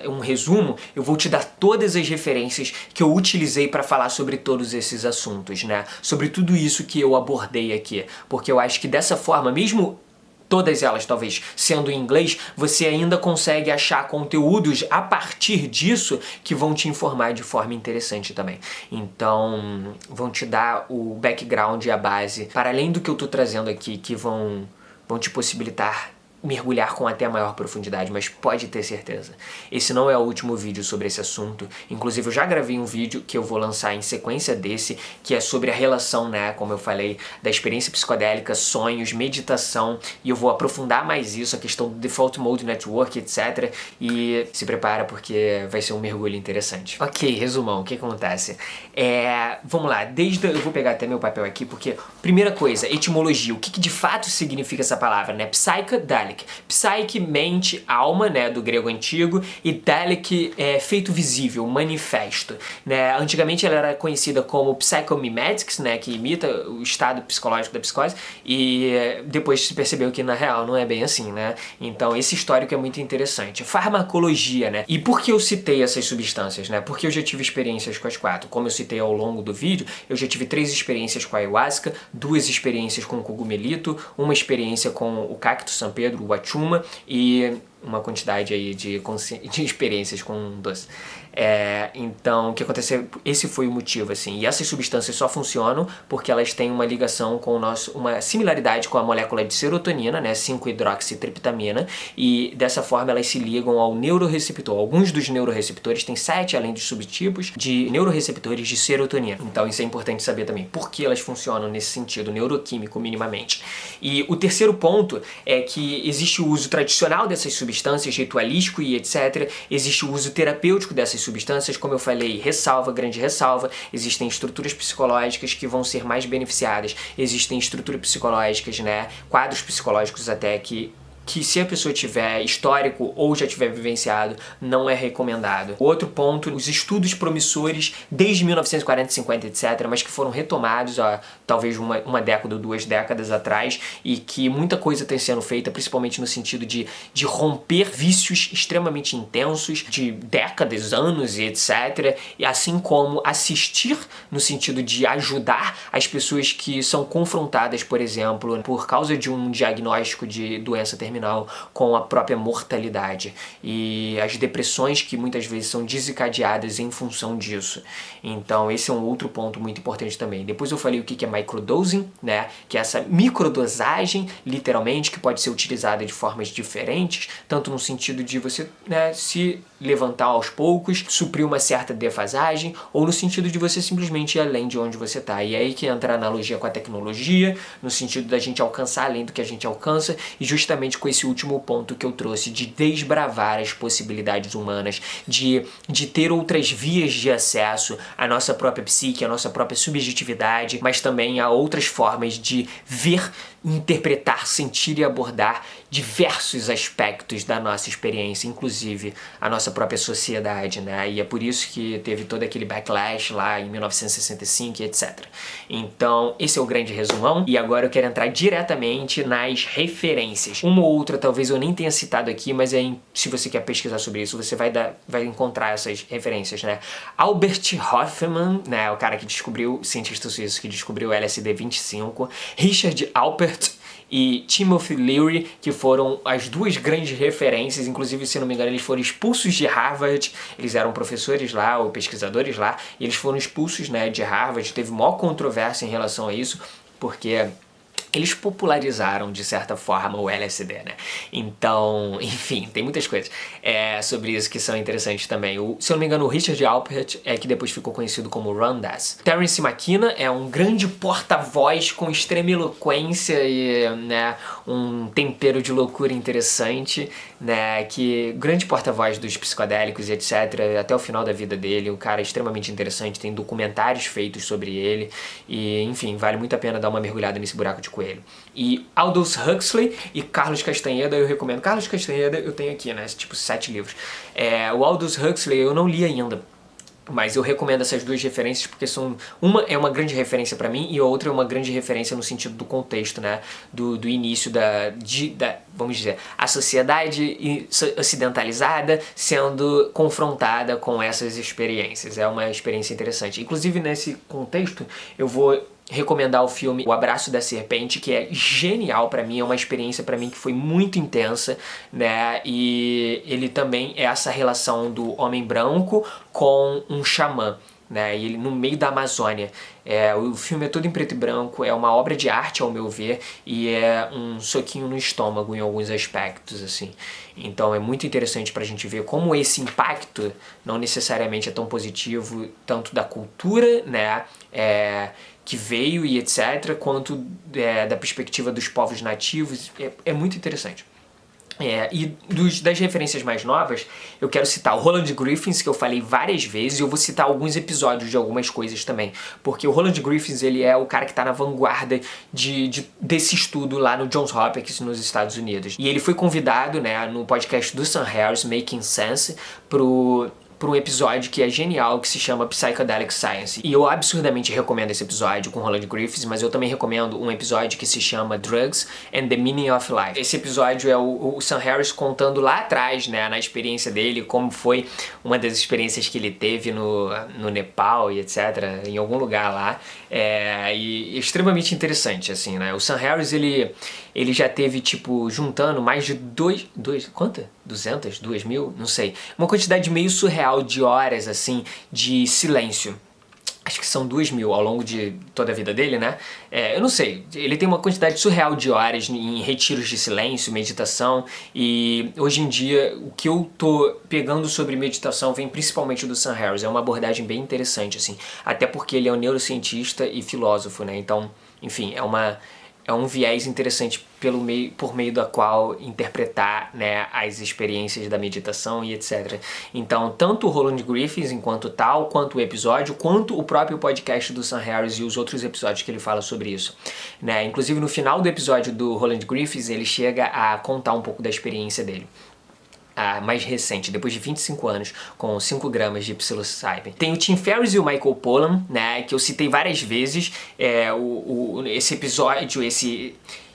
um resumo, eu vou te dar todas as referências que eu utilizei para falar sobre todos esses assuntos, né? Sobre tudo isso que eu abordei aqui, porque eu acho que dessa forma, mesmo todas elas talvez sendo em inglês, você ainda consegue achar conteúdos a partir disso que vão te informar de forma interessante também. Então, vão te dar o background e a base, para além do que eu tô trazendo aqui, que vão te possibilitar mergulhar com até maior profundidade, mas pode ter certeza. Esse não é o último vídeo sobre esse assunto. Inclusive, eu já gravei um vídeo que eu vou lançar em sequência desse, que é sobre a relação, né, como eu falei, da experiência psicodélica, sonhos, meditação, e eu vou aprofundar mais isso, a questão do Default Mode Network, etc. E se prepara porque vai ser um mergulho interessante. Ok, resumão, o que acontece? Vamos lá, eu vou pegar até meu papel aqui, porque, primeira coisa, etimologia, o que de fato significa essa palavra, né? Psychedelic. Psyche, mente, alma, né, do grego antigo, e delic é feito visível, manifesto, né? Antigamente ela era conhecida como psychomimetics, né, que imita o estado psicológico da psicose, e depois se percebeu que na real não é bem assim, né? Então esse histórico é muito interessante. Farmacologia, né? E por que eu citei essas substâncias, né? Porque eu já tive experiências com as 4. Como eu citei ao longo do vídeo, eu já tive 3 experiências com a ayahuasca, 2 experiências com o cogumelito, uma experiência com o cacto San Pedro, o Wachuma, e uma quantidade aí de experiências com doce. Então, o que aconteceu? Esse foi o motivo, assim. E essas substâncias só funcionam porque elas têm uma ligação com uma similaridade com a molécula de serotonina, né, 5-hidroxitriptamina, e dessa forma elas se ligam ao neuroreceptor. Alguns dos neuroreceptores, tem 7 além dos subtipos de neuroreceptores de serotonina. Então isso é importante saber também, por que elas funcionam nesse sentido neuroquímico minimamente. E o terceiro ponto é que existe o uso tradicional dessas substâncias, ritualístico e etc. Existe o uso terapêutico dessas substâncias, como eu falei, ressalva, grande ressalva, existem estruturas psicológicas que vão ser mais beneficiadas, existem estruturas psicológicas, né, quadros psicológicos até que se a pessoa tiver histórico ou já tiver vivenciado, não é recomendado. Outro ponto, os estudos promissores desde 1940, 50, etc., mas que foram retomados há talvez uma década ou 2 décadas atrás, e que muita coisa tem sendo feita, principalmente no sentido de romper vícios extremamente intensos de décadas, anos e etc., e assim como assistir no sentido de ajudar as pessoas que são confrontadas, por exemplo, por causa de um diagnóstico de doença terminal, com a própria mortalidade e as depressões que muitas vezes são desencadeadas em função disso. Então esse é um outro ponto muito importante também. Depois eu falei o que é microdosing, né, que é essa microdosagem, literalmente, que pode ser utilizada de formas diferentes, tanto no sentido de você, né, se levantar aos poucos, suprir uma certa defasagem, ou no sentido de você simplesmente ir além de onde você está. E é aí que entra a analogia com a tecnologia, no sentido da gente alcançar além do que a gente alcança, e justamente com esse último ponto que eu trouxe, de desbravar as possibilidades humanas, de ter outras vias de acesso à nossa própria psique, à nossa própria subjetividade, mas também a outras formas de ver, interpretar, sentir e abordar diversos aspectos da nossa experiência, inclusive a nossa própria sociedade, né? E é por isso que teve todo aquele backlash lá em 1965 e etc. Então, esse é o grande resumão, e agora eu quero entrar diretamente nas referências. Uma ou outra talvez eu nem tenha citado aqui, mas se você quer pesquisar sobre isso, você vai encontrar essas referências, né? Albert Hofmann, né, o cara que descobriu, cientista suíço que descobriu o LSD-25, Richard Alpert e Timothy Leary, que foram as duas grandes referências. Inclusive, se não me engano, eles foram expulsos de Harvard, eles eram professores lá, ou pesquisadores lá, e eles foram expulsos, né, de Harvard. Teve maior controvérsia em relação a isso, porque eles popularizaram, de certa forma, o LSD, né? Então, enfim, tem muitas coisas sobre isso que são interessantes também. Se eu não me engano, o Richard Alpert que depois ficou conhecido como Ram Dass. Terence McKenna é um grande porta-voz com extrema eloquência e, né, um tempero de loucura interessante, né? Que grande porta-voz dos psicodélicos e etc. Até o final da vida dele, um cara extremamente interessante, tem documentários feitos sobre ele e, enfim, vale muito a pena dar uma mergulhada nesse buraco de coelho. E Aldous Huxley e Carlos Castaneda eu recomendo. Carlos Castaneda eu tenho aqui, né, tipo 7 livros. O Aldous Huxley eu não li ainda, mas eu recomendo essas duas referências porque uma é uma grande referência para mim e a outra é uma grande referência no sentido do contexto, né, do início vamos dizer, a sociedade ocidentalizada sendo confrontada com essas experiências. É uma experiência interessante. Inclusive, nesse contexto, eu vou recomendar o filme O Abraço da Serpente, que é genial pra mim, é uma experiência pra mim que foi muito intensa, né, e ele também é essa relação do homem branco com um xamã, né, e ele no meio da Amazônia. O filme é todo em preto e branco, é uma obra de arte ao meu ver, e é um soquinho no estômago em alguns aspectos, assim. Então é muito interessante pra gente ver como esse impacto não necessariamente é tão positivo, tanto da cultura, né, que veio e etc, quanto da perspectiva dos povos nativos. É muito interessante. E das referências mais novas, eu quero citar o Roland Griffiths, que eu falei várias vezes, e eu vou citar alguns episódios de algumas coisas também, porque o Roland Griffiths, ele é o cara que está na vanguarda desse estudo lá no Johns Hopkins, nos Estados Unidos. E ele foi convidado, né, no podcast do Sam Harris, Making Sense, por um episódio que é genial, que se chama Psychedelic Science. E eu absurdamente recomendo esse episódio com Roland Griffiths, mas eu também recomendo um episódio que se chama Drugs and the Meaning of Life. Esse episódio é o Sam Harris contando lá atrás, né, na experiência dele, como foi uma das experiências que ele teve no Nepal e etc, em algum lugar lá, e extremamente interessante, assim, né. O Sam Harris, ele ele já teve, tipo, juntando mais de quanto? 200? 2.000? Não sei. Uma quantidade meio surreal de horas, assim, de silêncio. Acho que são 2.000 ao longo de toda a vida dele, né? Eu não sei, ele tem uma quantidade surreal de horas em retiros de silêncio, meditação, e hoje em dia o que eu tô pegando sobre meditação vem principalmente do Sam Harris. É uma abordagem bem interessante, assim, até porque ele é um neurocientista e filósofo, né? Então, enfim, é um viés interessante por meio da qual interpretar, né, as experiências da meditação e etc. Então, tanto o Roland Griffiths enquanto tal, quanto o episódio, quanto o próprio podcast do Sam Harris e os outros episódios que ele fala sobre isso, né? Inclusive, no final do episódio do Roland Griffiths, ele chega a contar um pouco da experiência dele. A mais recente, depois de 25 anos, com 5 gramas de psilocybin. Tem o Tim Ferriss e o Michael Pollan, né, que eu citei várias vezes, esse episódio,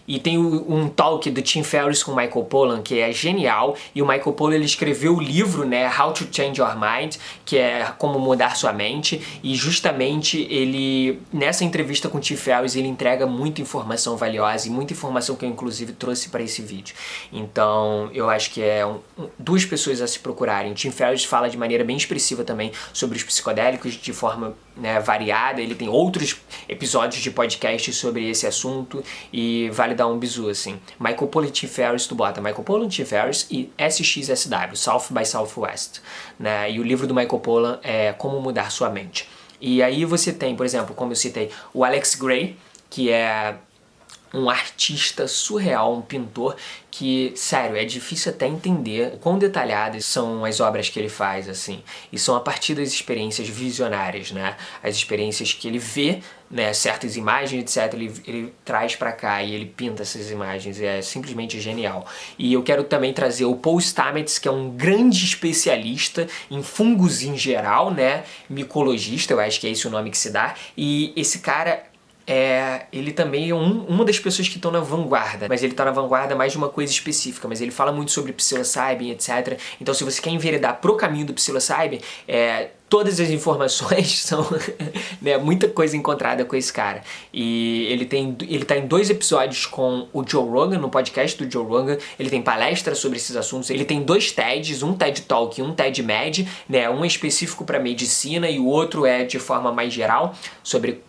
e tem um talk do Tim Ferriss com o Michael Pollan, que é genial, e o Michael Pollan, ele escreveu o livro, né, How to Change Your Mind, que é como mudar sua mente, e justamente ele, nessa entrevista com o Tim Ferriss, ele entrega muita informação valiosa, e muita informação que eu inclusive trouxe para esse vídeo. Então, eu acho que duas pessoas a se procurarem. O Tim Ferriss fala de maneira bem expressiva também sobre os psicodélicos, de forma, né, variada. Ele tem outros episódios de podcast sobre esse assunto, e vale dar um bizu, assim. Michael Pollan e Tim Ferriss, tu bota Michael Pollan, Tim Ferriss e SXSW, South by Southwest, né? E o livro do Michael Pollan é Como Mudar Sua Mente. E aí você tem, por exemplo, como eu citei, o Alex Grey, que é um artista surreal, um pintor que, sério, é difícil até entender o quão detalhadas são as obras que ele faz, assim. E são a partir das experiências visionárias, né? As experiências que ele vê, né, certas imagens, etc, ele traz pra cá e ele pinta essas imagens, é simplesmente genial. E eu quero também trazer o Paul Stamets, que é um grande especialista em fungos em geral, né, micologista, eu acho que é esse o nome que se dá, e esse cara ele também é uma das pessoas que estão na vanguarda, mas ele está na vanguarda mais de uma coisa específica, mas ele fala muito sobre psilocybin, etc. Então, se você quer enveredar pro caminho do psilocybin, todas as informações são né, muita coisa encontrada com esse cara. E ele tá em 2 episódios com o Joe Rogan, no podcast do Joe Rogan. Ele tem palestras sobre esses assuntos. Ele tem 2 TEDs, um TED Talk e um TED Med, né? Um é específico para medicina e o outro é de forma mais geral, sobre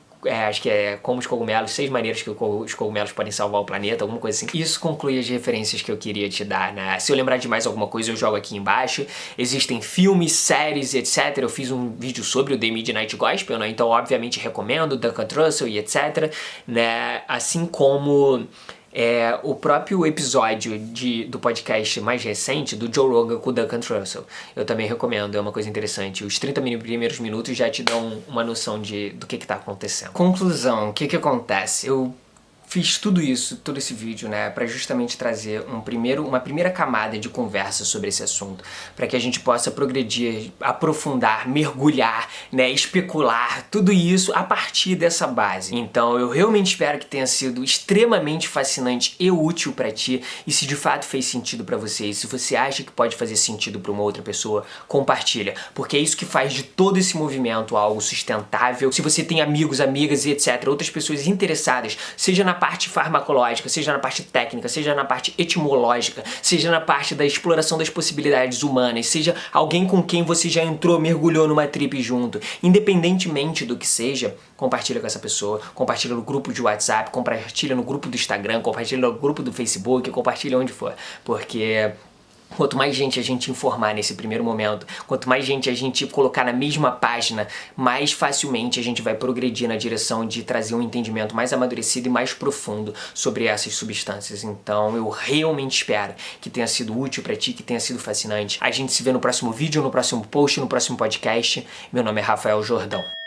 acho que é como os cogumelos, 6 maneiras que os cogumelos podem salvar o planeta, alguma coisa assim. Isso conclui as referências que eu queria te dar, né? Se eu lembrar de mais alguma coisa, eu jogo aqui embaixo. Existem filmes, séries, etc. Eu fiz um vídeo sobre o The Midnight Gospel, né? Então, obviamente, recomendo Duncan Trussell e etc. Né? Assim como o próprio episódio do podcast mais recente, do Joe Rogan com o Duncan Trussell. Eu também recomendo, é uma coisa interessante. Os 30 primeiros minutos já te dão uma noção do que tá acontecendo. Conclusão, o que acontece? Eu fiz tudo isso, todo esse vídeo, né, para justamente trazer uma primeira camada de conversa sobre esse assunto, para que a gente possa progredir, aprofundar, mergulhar, né, especular, tudo isso a partir dessa base. Então, eu realmente espero que tenha sido extremamente fascinante e útil para ti, e se de fato fez sentido para você, e se você acha que pode fazer sentido para uma outra pessoa, compartilha, porque é isso que faz de todo esse movimento algo sustentável. Se você tem amigos, amigas e etc, outras pessoas interessadas, seja na parte farmacológica, seja na parte técnica, seja na parte etimológica, seja na parte da exploração das possibilidades humanas, seja alguém com quem você já entrou, mergulhou numa trip junto, independentemente do que seja, compartilha com essa pessoa, compartilha no grupo de WhatsApp, compartilha no grupo do Instagram, compartilha no grupo do Facebook, compartilha onde for, porque quanto mais gente a gente informar nesse primeiro momento, quanto mais gente a gente colocar na mesma página, mais facilmente a gente vai progredir na direção de trazer um entendimento mais amadurecido e mais profundo sobre essas substâncias. Então eu realmente espero que tenha sido útil pra ti, que tenha sido fascinante. A gente se vê no próximo vídeo, no próximo post, no próximo podcast. Meu nome é Rafael Jordão.